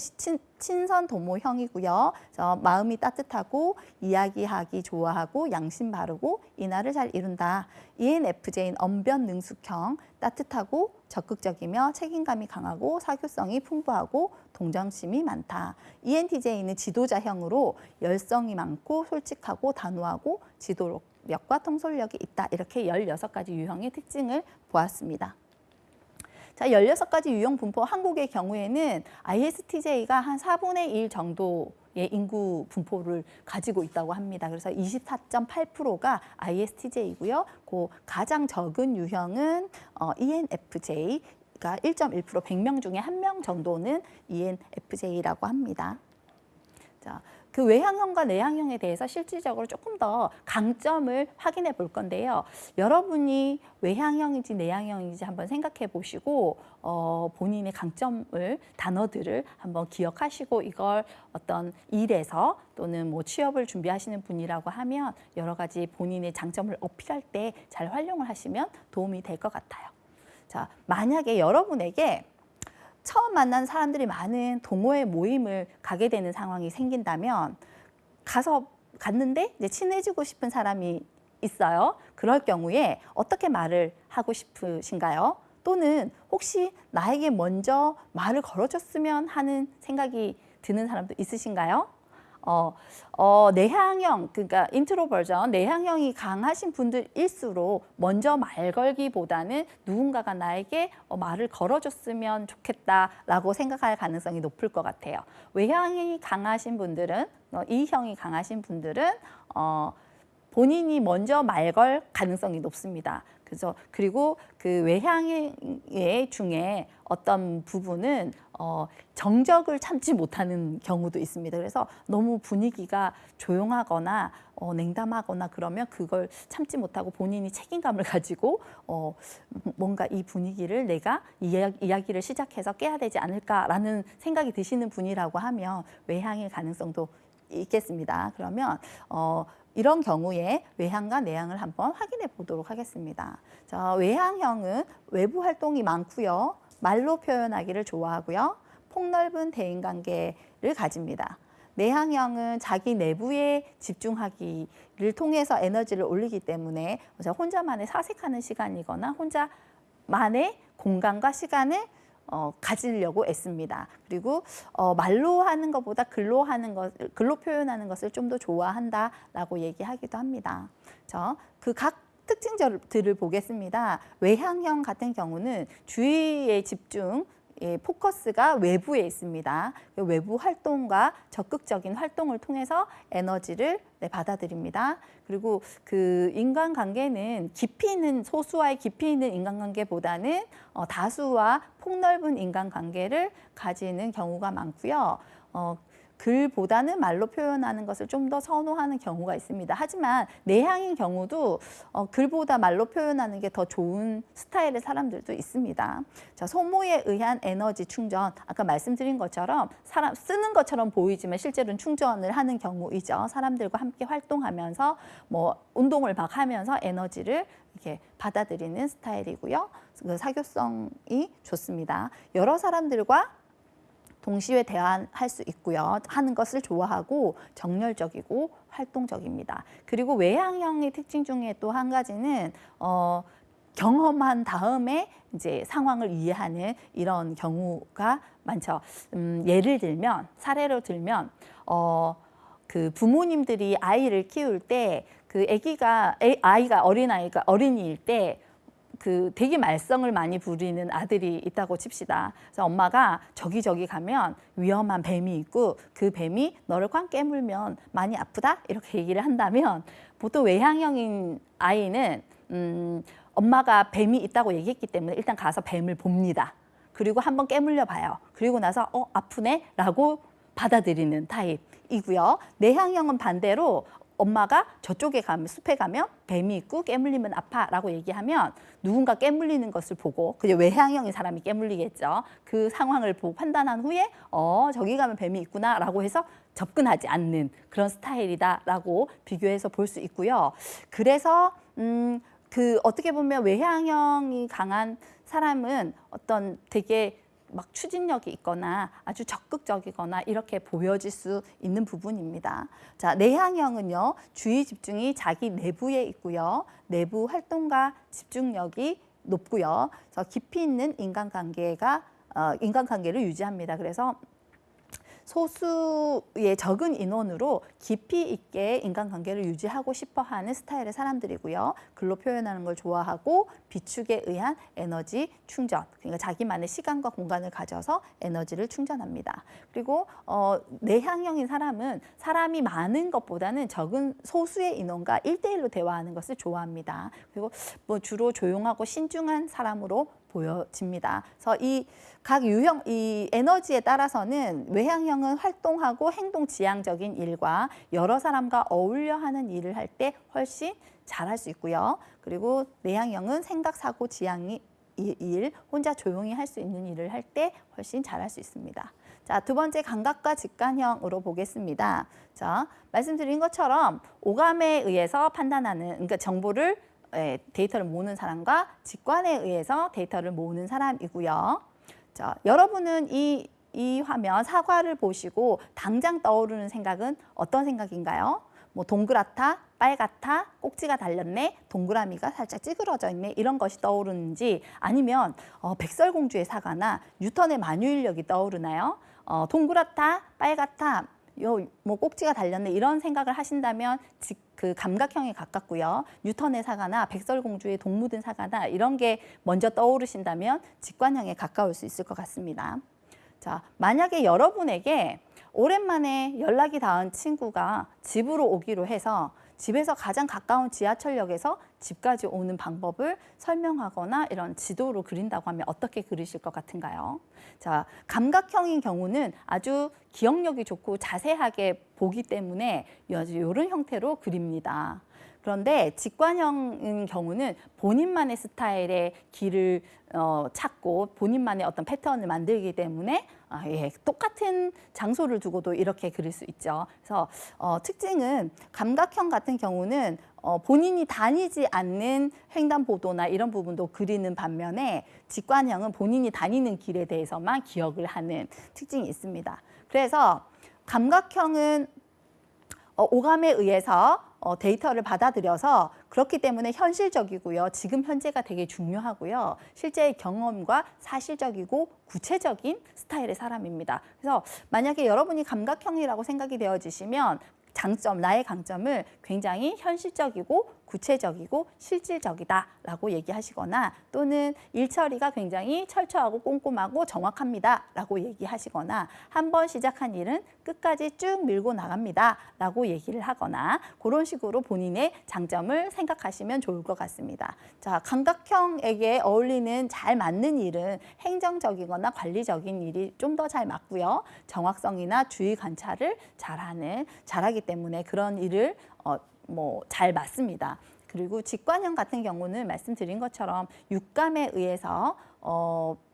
친선 도모형이고요. 마음이 따뜻하고 이야기하기 좋아하고 양심 바르고 인하를 잘 이룬다. ENFJ는 언변 능숙형, 따뜻하고 적극적이며 책임감이 강하고 사교성이 풍부하고 동정심이 많다. ENTJ는 지도자형으로 열성이 많고 솔직하고 단호하고 지도력과 통솔력이 있다. 이렇게 16가지 유형의 특징을 보았습니다. 자, 16가지 유형 분포 한국의 경우에는 ISTJ가 한 4분의 1 정도의 인구 분포를 가지고 있다고 합니다. 그래서 24.8%가 ISTJ이고요. 그 가장 적은 유형은 ENFJ가 1.1%, 100명 중에 1명 정도는 ENFJ라고 합니다. 자, 그 외향형과 내향형에 대해서 실질적으로 조금 더 강점을 확인해 볼 건데요. 여러분이 외향형인지 내향형인지 한번 생각해 보시고 본인의 강점을, 단어들을 한번 기억하시고 이걸 어떤 일에서 또는 뭐 취업을 준비하시는 분이라고 하면 여러 가지 본인의 장점을 어필할 때 잘 활용을 하시면 도움이 될 것 같아요. 자, 만약에 여러분에게 처음 만난 사람들이 많은 동호회 모임을 가게 되는 상황이 생긴다면 갔는데 이제 친해지고 싶은 사람이 있어요. 그럴 경우에 어떻게 말을 하고 싶으신가요? 또는 혹시 나에게 먼저 말을 걸어줬으면 하는 생각이 드는 사람도 있으신가요? 내향형, 그러니까 인트로버전, 내향형이 강하신 분들일수록 먼저 말 걸기보다는 누군가가 나에게 말을 걸어줬으면 좋겠다라고 생각할 가능성이 높을 것 같아요. 외향이 강하신 분들은, E형이 강하신 분들은 본인이 먼저 말 걸 가능성이 높습니다. 그리고 그 외향의 중에 어떤 부분은 정적을 참지 못하는 경우도 있습니다. 그래서 너무 분위기가 조용하거나 냉담하거나 그러면 그걸 참지 못하고 본인이 책임감을 가지고 뭔가 이 분위기를 내가 이야기를 시작해서 깨야 되지 않을까라는 생각이 드시는 분이라고 하면 외향일 가능성도 있겠습니다. 그러면 이런 경우에 외향과 내향을 한번 확인해 보도록 하겠습니다. 자, 외향형은 외부 활동이 많고요. 말로 표현하기를 좋아하고요. 폭넓은 대인관계를 가집니다. 내향형은 자기 내부에 집중하기를 통해서 에너지를 올리기 때문에 혼자만의 사색하는 시간이거나 혼자만의 공간과 시간을 가지려고 애씁니다. 그리고 말로 하는 것보다 글로 표현하는 것을 좀 더 좋아한다라고 얘기하기도 합니다. 그 각 특징들을 보겠습니다. 외향형 같은 경우는 주의의 집중, 포커스가 외부에 있습니다. 외부 활동과 적극적인 활동을 통해서 에너지를 받아들입니다. 그리고 그 인간관계는 소수와의 깊이 있는 인간관계보다는 다수와 폭넓은 인간관계를 가지는 경우가 많고요. 글보다는 말로 표현하는 것을 좀 더 선호하는 경우가 있습니다. 하지만 내향인 경우도 글보다 말로 표현하는 게 더 좋은 스타일의 사람들도 있습니다. 자, 소모에 의한 에너지 충전, 아까 말씀드린 것처럼 쓰는 것처럼 보이지만 실제로는 충전을 하는 경우이죠. 사람들과 함께 활동하면서 뭐 운동을 막 하면서 에너지를 이렇게 받아들이는 스타일이고요. 그 사교성이 좋습니다. 여러 사람들과 동시에 대화할 수 있고요. 하는 것을 좋아하고 정열적이고 활동적입니다. 그리고 외향형의 특징 중에 또 한 가지는 경험한 다음에 이제 상황을 이해하는 이런 경우가 많죠. 예를 들면 사례로 들면 그 부모님들이 아이를 키울 때 그 아이가 어린이일 때 그 되게 말썽을 많이 부리는 아들이 있다고 칩시다. 그래서 엄마가 저기 가면 위험한 뱀이 있고 그 뱀이 너를 꽉 깨물면 많이 아프다 이렇게 얘기를 한다면 보통 외향형인 아이는 엄마가 뱀이 있다고 얘기했기 때문에 일단 가서 뱀을 봅니다. 그리고 한번 깨물려 봐요. 그리고 나서 아프네 라고 받아들이는 타입이고요. 내향형은 반대로 엄마가 저쪽에 가면 숲에 가면 뱀이 있고 깨물리면 아파라고 얘기하면 누군가 깨물리는 것을 보고 그게 외향형인 사람이 깨물리겠죠. 그 상황을 보고 판단한 후에 저기 가면 뱀이 있구나라고 해서 접근하지 않는 그런 스타일이다라고 비교해서 볼 수 있고요. 그래서 그 어떻게 보면 외향형이 강한 사람은 어떤 되게 막 추진력이 있거나 아주 적극적이거나 이렇게 보여질 수 있는 부분입니다. 자, 내향형은요, 주의 집중이 자기 내부에 있고요, 내부 활동과 집중력이 높고요, 그래서 깊이 있는 인간관계를 유지합니다. 그래서 소수의 적은 인원으로 깊이 있게 인간관계를 유지하고 싶어하는 스타일의 사람들이고요. 글로 표현하는 걸 좋아하고 비축에 의한 에너지 충전, 그러니까 자기만의 시간과 공간을 가져서 에너지를 충전합니다. 그리고 내향형인 사람은 사람이 많은 것보다는 적은 소수의 인원과 1대1로 대화하는 것을 좋아합니다. 그리고 뭐 주로 조용하고 신중한 사람으로 보여집니다. 그래서 이 에너지에 따라서는 외향형은 활동하고 행동 지향적인 일과 여러 사람과 어울려 하는 일을 할 때 훨씬 잘할 수 있고요. 그리고 내향형은 생각, 사고, 지향이 혼자 조용히 할 수 있는 일을 할 때 훨씬 잘할 수 있습니다. 자, 두 번째 감각과 직관형으로 보겠습니다. 자, 말씀드린 것처럼 오감에 의해서 판단하는, 그러니까 정보를 데이터를 모으는 사람과 직관에 의해서 데이터를 모으는 사람이고요. 자, 여러분은 이 화면 사과를 보시고 당장 떠오르는 생각은 어떤 생각인가요? 뭐 동그랗다, 빨갛다, 꼭지가 달렸네, 동그라미가 살짝 찌그러져 있네 이런 것이 떠오르는지 아니면 백설공주의 사과나 뉴턴의 만유인력이 떠오르나요? 동그랗다, 빨갛다, 뭐 꼭지가 달렸네 이런 생각을 하신다면 그 감각형에 가깝고요. 뉴턴의 사과나 백설공주의 돈 묻은 사과나 이런 게 먼저 떠오르신다면 직관형에 가까울 수 있을 것 같습니다. 자, 만약에 여러분에게 오랜만에 연락이 닿은 친구가 집으로 오기로 해서 집에서 가장 가까운 지하철역에서 집까지 오는 방법을 설명하거나 이런 지도로 그린다고 하면 어떻게 그리실 것 같은가요? 자, 감각형인 경우는 아주 기억력이 좋고 자세하게 보기 때문에 이런 형태로 그립니다. 그런데 직관형인 경우는 본인만의 스타일의 길을 찾고 본인만의 어떤 패턴을 만들기 때문에 똑같은 장소를 두고도 이렇게 그릴 수 있죠. 그래서 특징은 감각형 같은 경우는 본인이 다니지 않는 횡단보도나 이런 부분도 그리는 반면에 직관형은 본인이 다니는 길에 대해서만 기억을 하는 특징이 있습니다. 그래서 감각형은 오감에 의해서 데이터를 받아들여서 그렇기 때문에 현실적이고요. 지금 현재가 되게 중요하고요. 실제의 경험과 사실적이고 구체적인 스타일의 사람입니다. 그래서 만약에 여러분이 감각형이라고 생각이 되어지시면 나의 강점을 굉장히 현실적이고 구체적이고 실질적이다라고 얘기하시거나 또는 일 처리가 굉장히 철저하고 꼼꼼하고 정확합니다라고 얘기하시거나 한번 시작한 일은 끝까지 쭉 밀고 나갑니다라고 얘기를 하거나 그런 식으로 본인의 장점을 생각하시면 좋을 것 같습니다. 자, 감각형에게 어울리는 잘 맞는 일은 행정적이거나 관리적인 일이 좀 더 잘 맞고요. 정확성이나 주의 관찰을 잘하기 때문에 그런 일을 잘 맞습니다. 그리고 직관형 같은 경우는 말씀드린 것처럼 육감에 의해서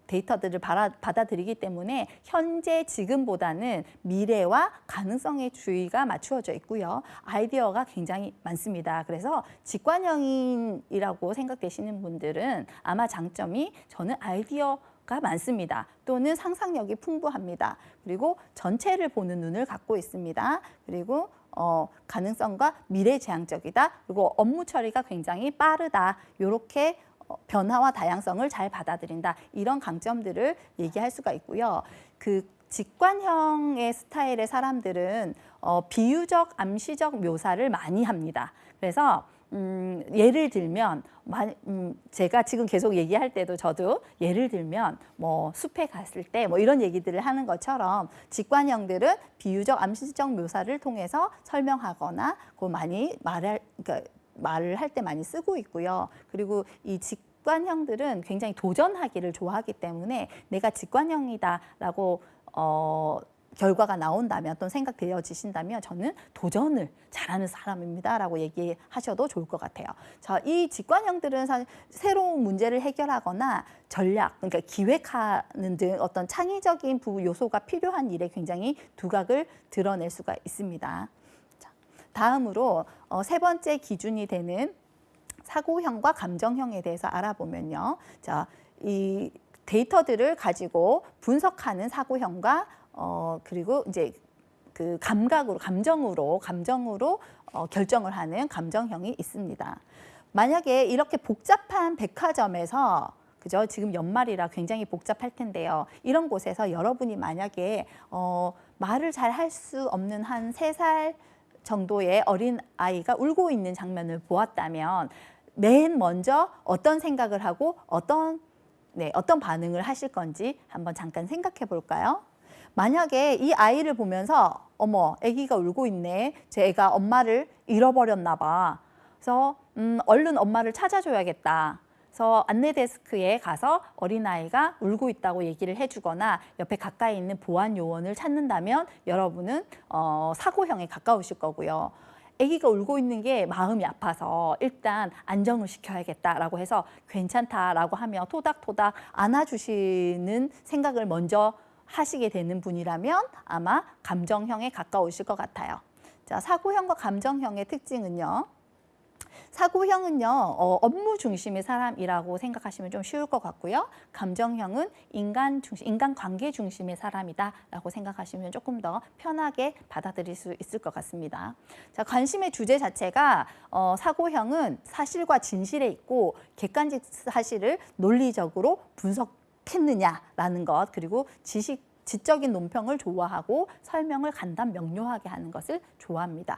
데이터들을 받아들이기 때문에 현재 지금보다는 미래와 가능성에 주의가 맞추어져 있고요. 아이디어가 굉장히 많습니다. 그래서 직관형이라고 생각되시는 분들은 아마 장점이 저는 아이디어가 많습니다. 또는 상상력이 풍부합니다. 그리고 전체를 보는 눈을 갖고 있습니다. 그리고 가능성과 미래지향적이다. 그리고 업무 처리가 굉장히 빠르다. 이렇게 변화와 다양성을 잘 받아들인다. 이런 강점들을 얘기할 수가 있고요. 그 직관형의 스타일의 사람들은 비유적, 암시적 묘사를 많이 합니다. 그래서 예를 들면 제가 지금 계속 얘기할 때도 저도 예를 들면 뭐 숲에 갔을 때 뭐 이런 얘기들을 하는 것처럼 직관형들은 비유적, 암시적 묘사를 통해서 설명하거나 그 많이 말을 할 때 많이 쓰고 있고요. 그리고 이 직관형들은 굉장히 도전하기를 좋아하기 때문에 내가 직관형이다라고 결과가 나온다면 또는 생각되어지신다면 저는 도전을 잘하는 사람입니다라고 얘기하셔도 좋을 것 같아요. 자, 이 직관형들은 사실 새로운 문제를 해결하거나 전략, 그러니까 기획하는 등 어떤 창의적인 요소가 필요한 일에 굉장히 두각을 드러낼 수가 있습니다. 자, 다음으로 세 번째 기준이 되는 사고형과 감정형에 대해서 알아보면요. 자, 이 데이터들을 가지고 분석하는 사고형과 그리고 이제 그 감정으로 결정을 하는 감정형이 있습니다. 만약에 이렇게 복잡한 백화점에서 그죠? 지금 연말이라 굉장히 복잡할 텐데요. 이런 곳에서 여러분이 만약에 말을 잘 할 수 없는 한 3살 정도의 어린 아이가 울고 있는 장면을 보았다면 맨 먼저 어떤 생각을 하고 어떤 반응을 하실 건지 한번 잠깐 생각해 볼까요? 만약에 이 아이를 보면서 어머, 아기가 울고 있네. 제 애가 엄마를 잃어버렸나 봐. 그래서 얼른 엄마를 찾아줘야겠다. 그래서 안내 데스크에 가서 어린아이가 울고 있다고 얘기를 해주거나 옆에 가까이 있는 보안 요원을 찾는다면 여러분은 사고형에 가까우실 거고요. 아기가 울고 있는 게 마음이 아파서 일단 안정을 시켜야겠다라고 해서 괜찮다라고 하며 토닥토닥 안아주시는 생각을 먼저 하시게 되는 분이라면 아마 감정형에 가까우실 것 같아요. 자, 사고형과 감정형의 특징은요. 사고형은요, 업무 중심의 사람이라고 생각하시면 좀 쉬울 것 같고요. 감정형은 인간관계 중심의 사람이다라고 생각하시면 조금 더 편하게 받아들일 수 있을 것 같습니다. 자, 관심의 주제 자체가 사고형은 사실과 진실에 있고 객관적 사실을 논리적으로 분석했느냐라는 것, 그리고 지적인 논평을 좋아하고 설명을 간단 명료하게 하는 것을 좋아합니다.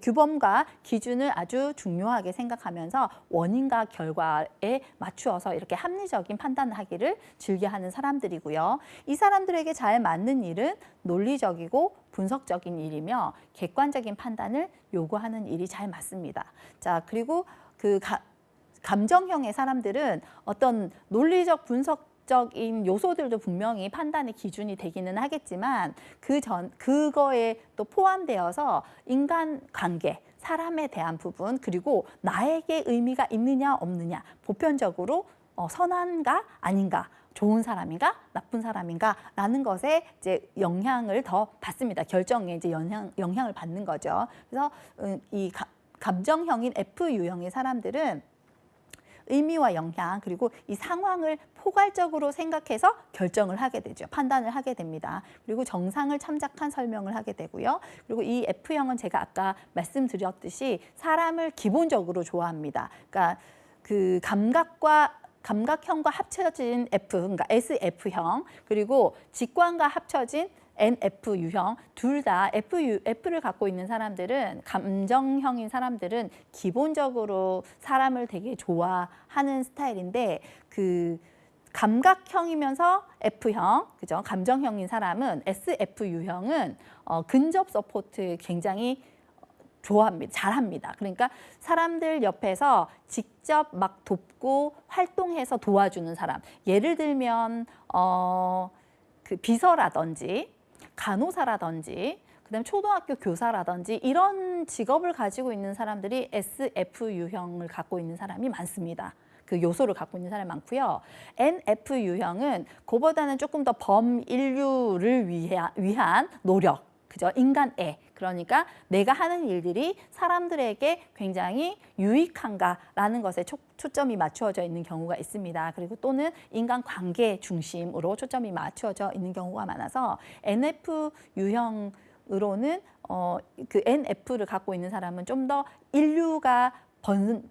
규범과 기준을 아주 중요하게 생각하면서 원인과 결과에 맞추어서 이렇게 합리적인 판단을 하기를 즐겨하는 사람들이고요. 이 사람들에게 잘 맞는 일은 논리적이고 분석적인 일이며 객관적인 판단을 요구하는 일이 잘 맞습니다. 자, 그리고 감정형의 사람들은 어떤 논리적 분석적인 요소들도 분명히 판단의 기준이 되기는 하겠지만 그거에 또 포함되어서 인간관계, 사람에 대한 부분, 그리고 나에게 의미가 있느냐 없느냐, 보편적으로 선한가 아닌가, 좋은 사람인가 나쁜 사람인가 라는 것에 이제 영향을 더 받습니다. 결정에 이제 영향을 받는 거죠. 그래서 이 감정형인 F유형의 사람들은 의미와 영향, 그리고 이 상황을 포괄적으로 생각해서 결정을 하게 되죠. 판단을 하게 됩니다. 그리고 정상을 참작한 설명을 하게 되고요. 그리고 이 F형은 제가 아까 말씀드렸듯이 사람을 기본적으로 좋아합니다. 그러니까 그 감각형과 합쳐진 F, 그러니까 SF형, 그리고 직관과 합쳐진 NF-유형, 둘 다 F를 갖고 있는 사람들은, 감정형인 사람들은 기본적으로 사람을 되게 좋아하는 스타일인데, 그 감각형이면서 F형, 그죠? 감정형인 사람은 SF-유형은 근접 서포트 굉장히 좋아합니다. 잘합니다. 그러니까 사람들 옆에서 직접 막 돕고 활동해서 도와주는 사람. 예를 들면 그 비서라든지 간호사라든지 그다음에 초등학교 교사라든지 이런 직업을 가지고 있는 사람들이 SF-유형을 갖고 있는 사람이 많습니다. 그 요소를 갖고 있는 사람이 많고요. NF-유형은 그보다는 조금 더 범인류를 위한 노력, 그죠? 인간애, 그러니까 내가 하는 일들이 사람들에게 굉장히 유익한가라는 것에 초점이 맞추어져 있는 경우가 있습니다. 그리고 또는 인간관계 중심으로 초점이 맞추어져 있는 경우가 많아서 NF 유형으로는 그 NF를 갖고 있는 사람은 좀 더 인류가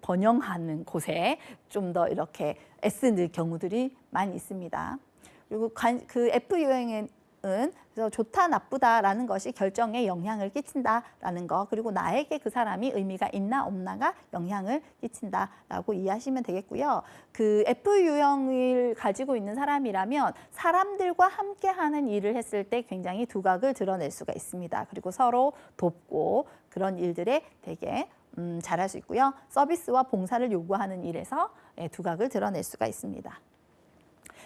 번영하는 곳에 좀 더 이렇게 애쓰는 경우들이 많이 있습니다. 그리고 그 F 유형은 그래서 좋다 나쁘다라는 것이 결정에 영향을 끼친다라는 거, 그리고 나에게 그 사람이 의미가 있나 없나가 영향을 끼친다라고 이해하시면 되겠고요. 그 F 유형을 가지고 있는 사람이라면 사람들과 함께하는 일을 했을 때 굉장히 두각을 드러낼 수가 있습니다. 그리고 서로 돕고 그런 일들에 되게 잘할 수 있고요. 서비스와 봉사를 요구하는 일에서 두각을 드러낼 수가 있습니다.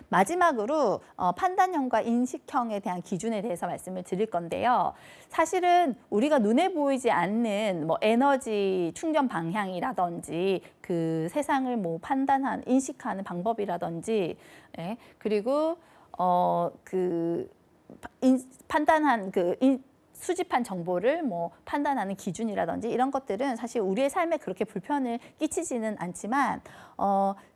마지막으로 판단형과 인식형에 대한 기준에 대해서 말씀을 드릴 건데요. 사실은 우리가 눈에 보이지 않는 뭐 에너지 충전 방향이라든지 그 세상을 뭐 판단하는 인식하는 방법이라든지, 그리고 판단한 수집한 정보를 뭐 판단하는 기준이라든지 이런 것들은 사실 우리의 삶에 그렇게 불편을 끼치지는 않지만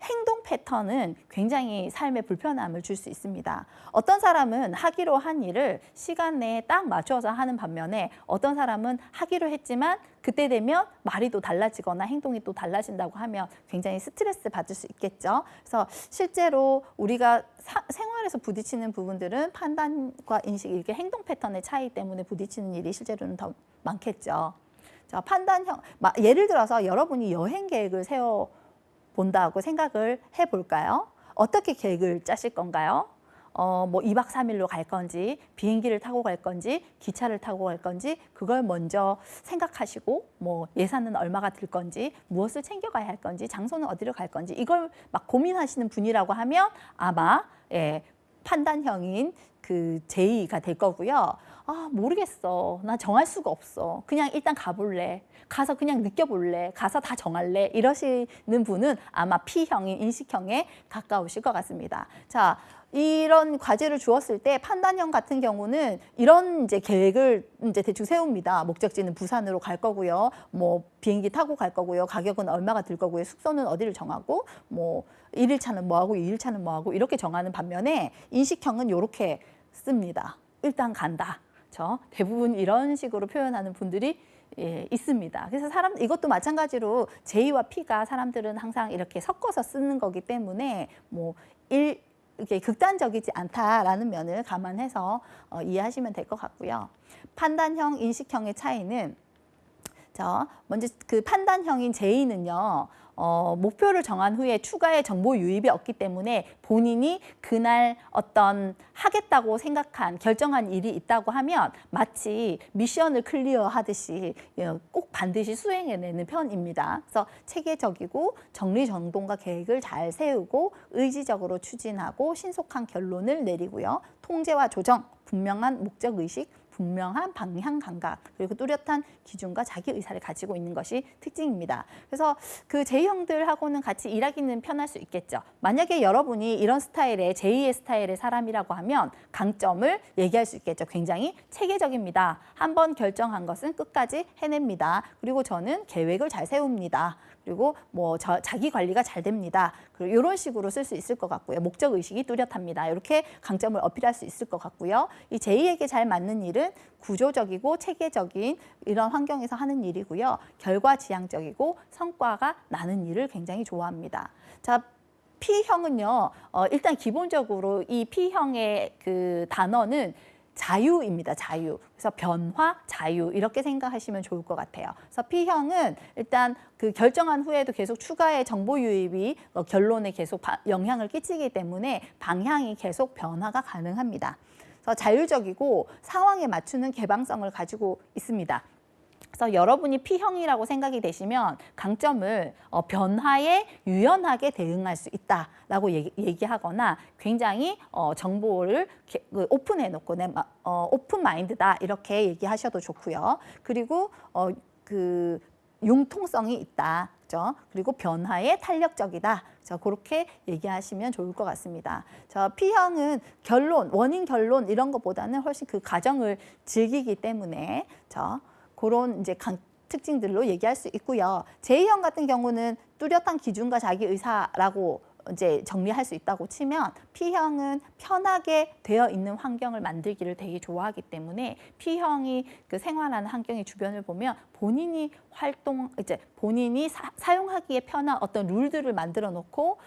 행동 패턴은 굉장히 삶에 불편함을 줄 수 있습니다. 어떤 사람은 하기로 한 일을 시간 내에 딱 맞춰서 하는 반면에 어떤 사람은 하기로 했지만 그때 되면 말이 또 달라지거나 행동이 또 달라진다고 하면 굉장히 스트레스 받을 수 있겠죠. 그래서 실제로 우리가 생활에서 부딪히는 부분들은 판단과 인식, 이렇게 행동 패턴의 차이 때문에 부딪히는 일이 실제로는 더 많겠죠. 자, 판단형, 예를 들어서 여러분이 여행 계획을 세워 본다고 생각을 해볼까요? 어떻게 계획을 짜실 건가요? 뭐 2박 3일로 갈 건지, 비행기를 타고 갈 건지, 기차를 타고 갈 건지, 그걸 먼저 생각하시고, 뭐 예산은 얼마가 들 건지, 무엇을 챙겨가야 할 건지, 장소는 어디로 갈 건지, 이걸 막 고민하시는 분이라고 하면 아마 판단형인 그 J가 될 거고요. 아, 모르겠어. 나 정할 수가 없어. 그냥 일단 가볼래. 가서 그냥 느껴볼래. 가서 다 정할래. 이러시는 분은 아마 P형인 인식형에 가까우실 것 같습니다. 자, 이런 과제를 주었을 때 판단형 같은 경우는 이런 이제 계획을 이제 대충 세웁니다. 목적지는 부산으로 갈 거고요. 뭐 비행기 타고 갈 거고요. 가격은 얼마가 들 거고요. 숙소는 어디를 정하고 뭐 1일차는 뭐 하고 2일차는 뭐 하고 이렇게 정하는 반면에 인식형은 이렇게 씁니다. 일단 간다. 대부분 이런 식으로 표현하는 분들이 있습니다. 그래서 이것도 마찬가지로 J와 P가 사람들은 항상 이렇게 섞어서 쓰는 거기 때문에 뭐 이렇게 극단적이지 않다라는 면을 감안해서 이해하시면 될 것 같고요. 판단형, 인식형의 차이는 먼저 그 판단형인 J는요. 목표를 정한 후에 추가의 정보 유입이 없기 때문에 본인이 그날 어떤 하겠다고 생각한 결정한 일이 있다고 하면 마치 미션을 클리어하듯이 꼭 반드시 수행해내는 편입니다. 그래서 체계적이고 정리정돈과 계획을 잘 세우고 의지적으로 추진하고 신속한 결론을 내리고요. 통제와 조정, 분명한 목적의식, 분명한 방향 감각, 그리고 뚜렷한 기준과 자기 의사를 가지고 있는 것이 특징입니다. 그래서 그 J형들하고는 같이 일하기는 편할 수 있겠죠. 만약에 여러분이 이런 스타일의 J의 스타일의 사람이라고 하면 강점을 얘기할 수 있겠죠. 굉장히 체계적입니다. 한번 결정한 것은 끝까지 해냅니다. 그리고 저는 계획을 잘 세웁니다. 그리고 뭐 자기 관리가 잘 됩니다. 그리고 이런 식으로 쓸 수 있을 것 같고요. 목적 의식이 뚜렷합니다. 이렇게 강점을 어필할 수 있을 것 같고요. 이 J에게 잘 맞는 일은 구조적이고 체계적인 이런 환경에서 하는 일이고요. 결과지향적이고 성과가 나는 일을 굉장히 좋아합니다. 자, P형은요. 일단 기본적으로 이 P형의 그 단어는 자유입니다. 자유. 그래서 변화, 자유 이렇게 생각하시면 좋을 것 같아요. 그래서 P형은 일단 그 결정한 후에도 계속 추가의 정보 유입이 결론에 계속 영향을 끼치기 때문에 방향이 계속 변화가 가능합니다. 그래서 자율적이고 상황에 맞추는 개방성을 가지고 있습니다. 그래서 여러분이 P형이라고 생각이 되시면 강점을 변화에 유연하게 대응할 수 있다라고 얘기하거나 굉장히 정보를 오픈해 놓고 오픈 마인드다 이렇게 얘기하셔도 좋고요. 그리고 그 융통성이 있다. 그렇죠? 그리고 변화에 탄력적이다. 그렇게 얘기하시면 좋을 것 같습니다. P형은 원인 결론 이런 것보다는 훨씬 그 과정을 즐기기 때문에 그런 이제 특징들로 얘기할 수 있고요. J형 같은 경우는 뚜렷한 기준과 자기 의사라고 이제 정리할 수 있다고 치면 P형은 편하게 되어 있는 환경을 만들기를 되게 좋아하기 때문에 P형이 그 생활하는 환경의 주변을 보면 본인이 본인이 사용하기에 편한 어떤 룰들을 만들어 놓고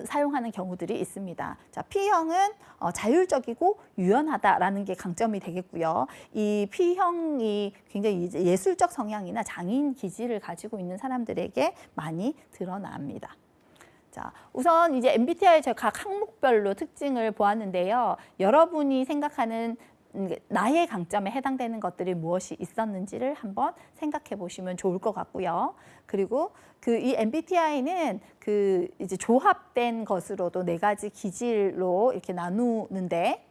사용하는 경우들이 있습니다. 자, P형은 자율적이고 유연하다라는 게 강점이 되겠고요. 이 P형이 굉장히 예술적 성향이나 장인 기질을 가지고 있는 사람들에게 많이 드러납니다. 자, 우선 이제 MBTI 각 항목별로 특징을 보았는데요. 여러분이 생각하는 나의 강점에 해당되는 것들이 무엇이 있었는지를 한번 생각해 보시면 좋을 것 같고요. 그리고 이 MBTI는 이제 조합된 것으로도 4가지 기질로 이렇게 나누는데,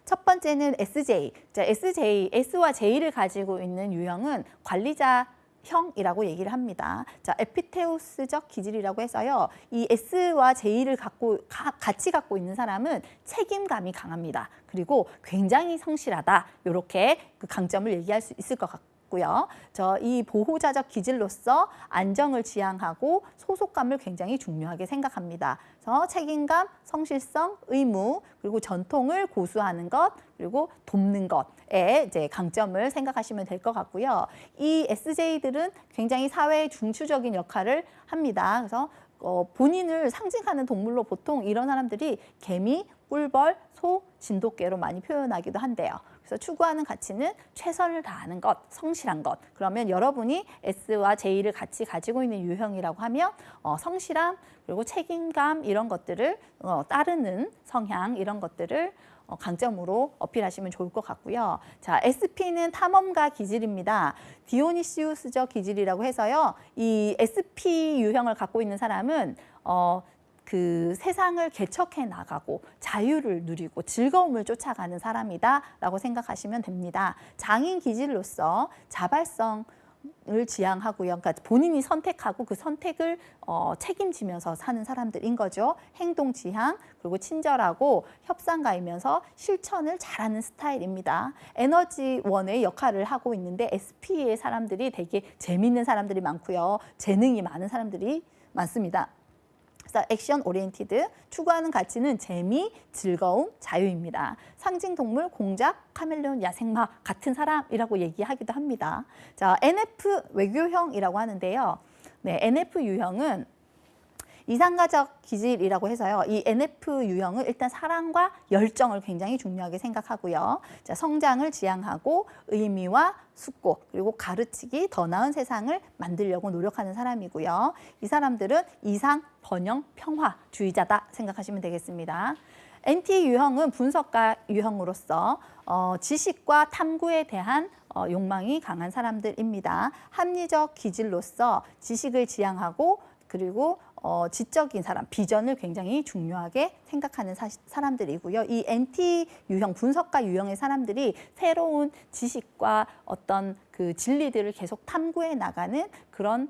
첫 번째는 SJ. 자, S와 J를 가지고 있는 유형은 관리자형이라고 얘기를 합니다. 자, 에피테우스적 기질이라고 해서요. 이 S와 J를 같이 갖고 있는 사람은 책임감이 강합니다. 그리고 굉장히 성실하다. 이렇게 그 강점을 얘기할 수 있을 것 같고요. 이 보호자적 기질로서 안정을 지향하고 소속감을 굉장히 중요하게 생각합니다. 그래서 책임감, 성실성, 의무, 그리고 전통을 고수하는 것, 그리고 돕는 것에 이제 강점을 생각하시면 될 것 같고요. 이 SJ들은 굉장히 사회의 중추적인 역할을 합니다. 그래서 본인을 상징하는 동물로 보통 이런 사람들이 개미, 꿀벌, 소, 진돗개로 많이 표현하기도 한대요. 그래서 추구하는 가치는 최선을 다하는 것, 성실한 것. 그러면 여러분이 S와 J를 같이 가지고 있는 유형이라고 하면 성실함, 그리고 책임감 이런 것들을 따르는 성향 이런 것들을 강점으로 어필하시면 좋을 것 같고요. 자, SP는 탐험가 기질입니다. 디오니시우스적 기질이라고 해서요. 이 SP 유형을 갖고 있는 사람은 그 세상을 개척해 나가고 자유를 누리고 즐거움을 쫓아가는 사람이다라고 생각하시면 됩니다. 장인 기질로서 자발성을 지향하고요. 그러니까 본인이 선택하고 그 선택을 책임지면서 사는 사람들인 거죠. 행동 지향, 그리고 친절하고 협상가이면서 실천을 잘하는 스타일입니다. 에너지원의 역할을 하고 있는데 SP의 사람들이 되게 재밌는 사람들이 많고요. 재능이 많은 사람들이 많습니다. 그래서 액션 오리엔티드, 추구하는 가치는 재미, 즐거움, 자유입니다. 상징동물, 공작, 카멜레온, 야생마 같은 사람이라고 얘기하기도 합니다. 자, NF 외교형이라고 하는데요. 네, NF 유형은 이상가적 기질이라고 해서요. 이 NF 유형은 일단 사랑과 열정을 굉장히 중요하게 생각하고요. 자, 성장을 지향하고 의미와 숙고, 그리고 가르치기, 더 나은 세상을 만들려고 노력하는 사람이고요. 이 사람들은 이상, 번영, 평화주의자다 생각하시면 되겠습니다. NT 유형은 분석가 유형으로서 지식과 탐구에 대한 욕망이 강한 사람들입니다. 합리적 기질로서 지식을 지향하고 그리고 지적인 사람, 비전을 굉장히 중요하게 생각하는 사람들이고요. 이 NT 유형, 분석가 유형의 사람들이 새로운 지식과 어떤 그 진리들을 계속 탐구해 나가는 그런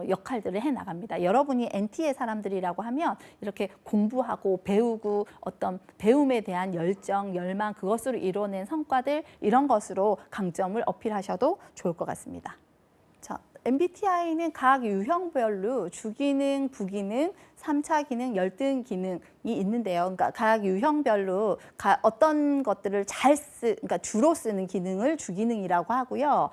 역할들을 해 나갑니다. 여러분이 NT의 사람들이라고 하면 이렇게 공부하고 배우고 어떤 배움에 대한 열정, 열망, 그것으로 이뤄낸 성과들 이런 것으로 강점을 어필하셔도 좋을 것 같습니다. MBTI는 각 유형별로 주기능, 부기능, 3차 기능, 열등 기능이 있는데요. 그러니까 각 유형별로 어떤 것들을 그러니까 주로 쓰는 기능을 주기능이라고 하고요.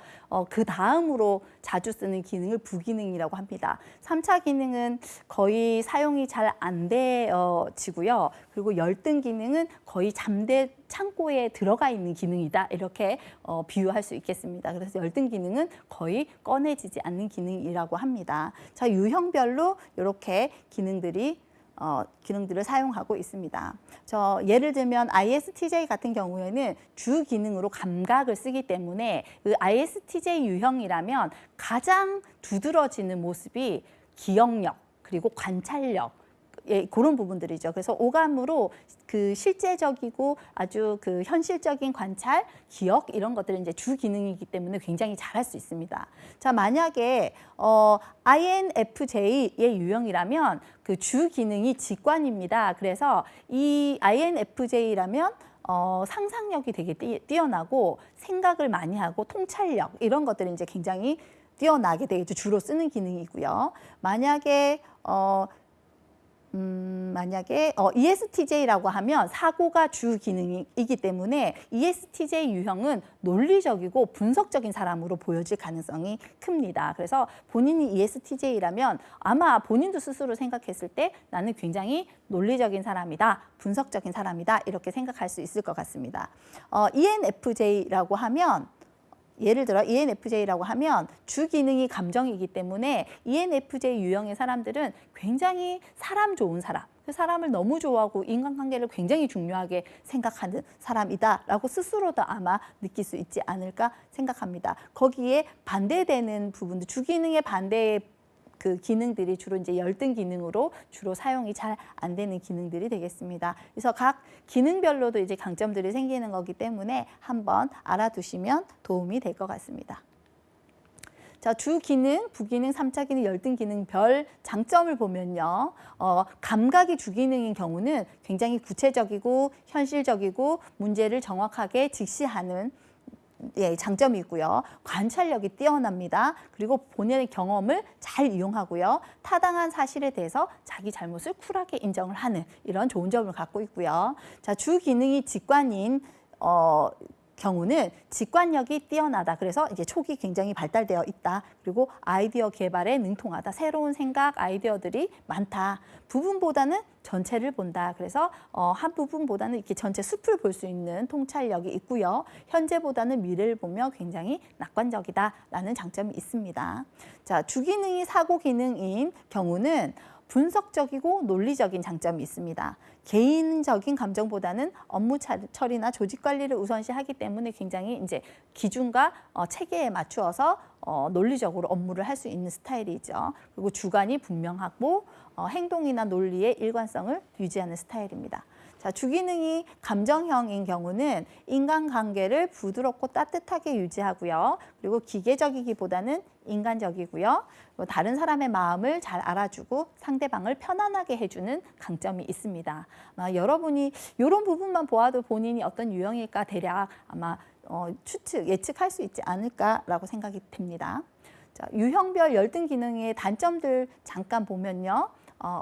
그 다음으로 자주 쓰는 기능을 부기능이라고 합니다. 3차 기능은 거의 사용이 잘 안 되어지고요. 그리고 열등 기능은 거의 창고에 들어가 있는 기능이다. 이렇게 비유할 수 있겠습니다. 그래서 열등 기능은 거의 꺼내지지 않는 기능이라고 합니다. 자, 유형별로 이렇게 기능들을 사용하고 있습니다. 예를 들면 ISTJ 같은 경우에는 주 기능으로 감각을 쓰기 때문에 그 ISTJ 유형이라면 가장 두드러지는 모습이 기억력 그리고 관찰력 그런 부분들이죠. 그래서 오감으로 그 실제적이고 아주 그 현실적인 관찰, 기억 이런 것들은 이제 주 기능이기 때문에 굉장히 잘할 수 있습니다. 자, 만약에 INFJ의 유형이라면 그 주 기능이 직관입니다. 그래서 이 INFJ라면 상상력이 되게 뛰어나고 생각을 많이 하고 통찰력 이런 것들이 이제 굉장히 뛰어나게 되겠죠. 주로 쓰는 기능이고요. 만약에 ESTJ라고 하면 사고가 주 기능이기 때문에 ESTJ 유형은 논리적이고 분석적인 사람으로 보여질 가능성이 큽니다. 그래서 본인이 ESTJ라면 아마 본인도 스스로 생각했을 때 나는 굉장히 논리적인 사람이다, 분석적인 사람이다 이렇게 생각할 수 있을 것 같습니다. ENFJ라고 하면 예를 들어 ENFJ라고 하면 주 기능이 감정이기 때문에 ENFJ 유형의 사람들은 굉장히 사람 좋은 사람, 그 사람을 너무 좋아하고 인간관계를 굉장히 중요하게 생각하는 사람이다라고 스스로도 아마 느낄 수 있지 않을까 생각합니다. 거기에 반대되는 부분도 주 기능의 반대의 그 기능들이 주로 이제 열등 기능으로 주로 사용이 잘 안 되는 기능들이 되겠습니다. 그래서 각 기능별로도 이제 강점들이 생기는 거기 때문에 한번 알아두시면 도움이 될 것 같습니다. 자, 주 기능, 부기능, 3차 기능, 열등 기능 별 장점을 보면요. 감각이 주 기능인 경우는 굉장히 구체적이고 현실적이고 문제를 정확하게 직시하는 장점이 있고요. 관찰력이 뛰어납니다. 그리고 본인의 경험을 잘 이용하고요. 타당한 사실에 대해서 자기 잘못을 쿨하게 인정을 하는 이런 좋은 점을 갖고 있고요. 자, 주 기능이 직관인 경우는 직관력이 뛰어나다. 그래서 이제 촉이 굉장히 발달되어 있다. 그리고 아이디어 개발에 능통하다. 새로운 생각, 아이디어들이 많다. 부분보다는 전체를 본다. 그래서 한 부분보다는 이렇게 전체 숲을 볼 수 있는 통찰력이 있고요. 현재보다는 미래를 보며 굉장히 낙관적이다라는 장점이 있습니다. 자, 주기능이 사고 기능인 경우는 분석적이고 논리적인 장점이 있습니다. 개인적인 감정보다는 업무 처리나 조직 관리를 우선시하기 때문에 굉장히 이제 기준과 체계에 맞추어서 논리적으로 업무를 할 수 있는 스타일이죠. 그리고 주관이 분명하고 행동이나 논리의 일관성을 유지하는 스타일입니다. 자, 주기능이 감정형인 경우는 인간관계를 부드럽고 따뜻하게 유지하고요. 그리고 기계적이기보다는 인간적이고요. 다른 사람의 마음을 잘 알아주고 상대방을 편안하게 해주는 강점이 있습니다. 아마 여러분이 이런 부분만 보아도 본인이 어떤 유형일까 대략 아마 예측할 수 있지 않을까라고 생각이 듭니다. 자, 유형별 열등 기능의 단점들 잠깐 보면요.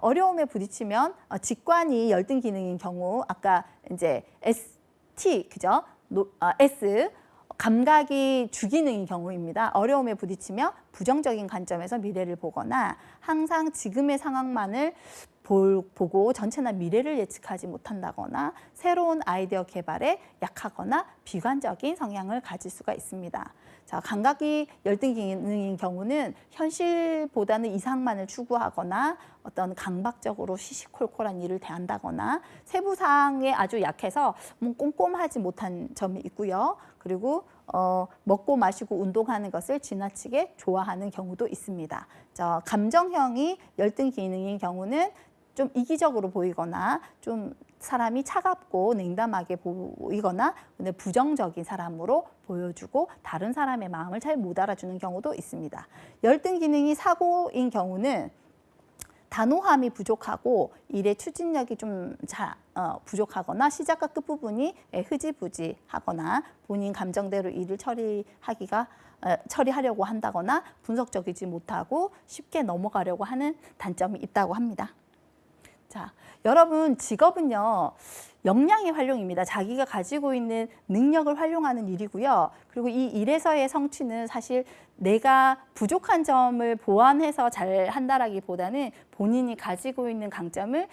어려움에 부딪히면 직관이 열등 기능인 경우 아까 이제 ST 그죠? S 감각이 주기능인 경우입니다. 어려움에 부딪히며 부정적인 관점에서 미래를 보거나 항상 지금의 상황만을 보고 전체나 미래를 예측하지 못한다거나 새로운 아이디어 개발에 약하거나 비관적인 성향을 가질 수가 있습니다. 자, 감각이 열등 기능인 경우는 현실보다는 이상만을 추구하거나 어떤 강박적으로 시시콜콜한 일을 대한다거나 세부사항에 아주 약해서 꼼꼼하지 못한 점이 있고요. 그리고 먹고 마시고 운동하는 것을 지나치게 좋아하는 경우도 있습니다. 자, 감정형이 열등 기능인 경우는 좀 이기적으로 보이거나 좀 사람이 차갑고 냉담하게 보이거나 부정적인 사람으로 보여주고 다른 사람의 마음을 잘 못 알아주는 경우도 있습니다. 열등 기능이 사고인 경우는 단호함이 부족하고 일의 추진력이 좀 부족하거나 시작과 끝부분이 흐지부지하거나 본인 감정대로 일을 처리하려고 한다거나 분석적이지 못하고 쉽게 넘어가려고 하는 단점이 있다고 합니다. 자, 여러분 직업은요. 역량의 활용입니다. 자기가 가지고 있는 능력을 활용하는 일이고요. 그리고 이 일에서의 성취는 사실 내가 부족한 점을 보완해서 잘 한다라기보다는 본인이 가지고 있는 강점을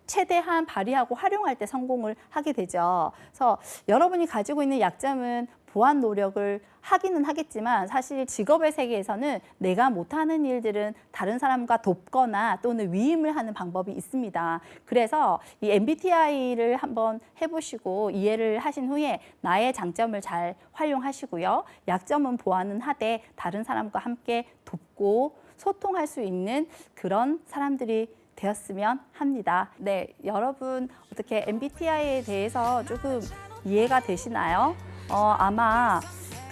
최대한 발휘하고 활용할 때 성공을 하게 되죠. 그래서 여러분이 가지고 있는 약점은 보완 노력을 하기는 하겠지만 사실 직업의 세계에서는 내가 못하는 일들은 다른 사람과 돕거나 또는 위임을 하는 방법이 있습니다. 그래서 이 MBTI를 한번 해보시고 이해를 하신 후에 나의 장점을 잘 활용하시고요. 약점은 보완은 하되 다른 사람과 함께 돕고 소통할 수 있는 그런 사람들이 되었으면 합니다. 네, 여러분 어떻게 MBTI에 대해서 조금 이해가 되시나요? 아마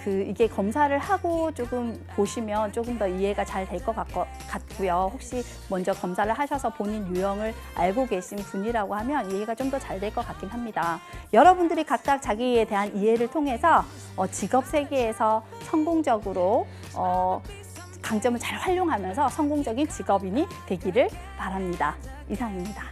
이게 검사를 하고 조금 보시면 조금 더 이해가 잘 될 것 같고요. 혹시 먼저 검사를 하셔서 본인 유형을 알고 계신 분이라고 하면 이해가 좀 더 잘 될 것 같긴 합니다. 여러분들이 각각 자기에 대한 이해를 통해서 직업 세계에서 성공적으로 강점을 잘 활용하면서 성공적인 직업인이 되기를 바랍니다. 이상입니다.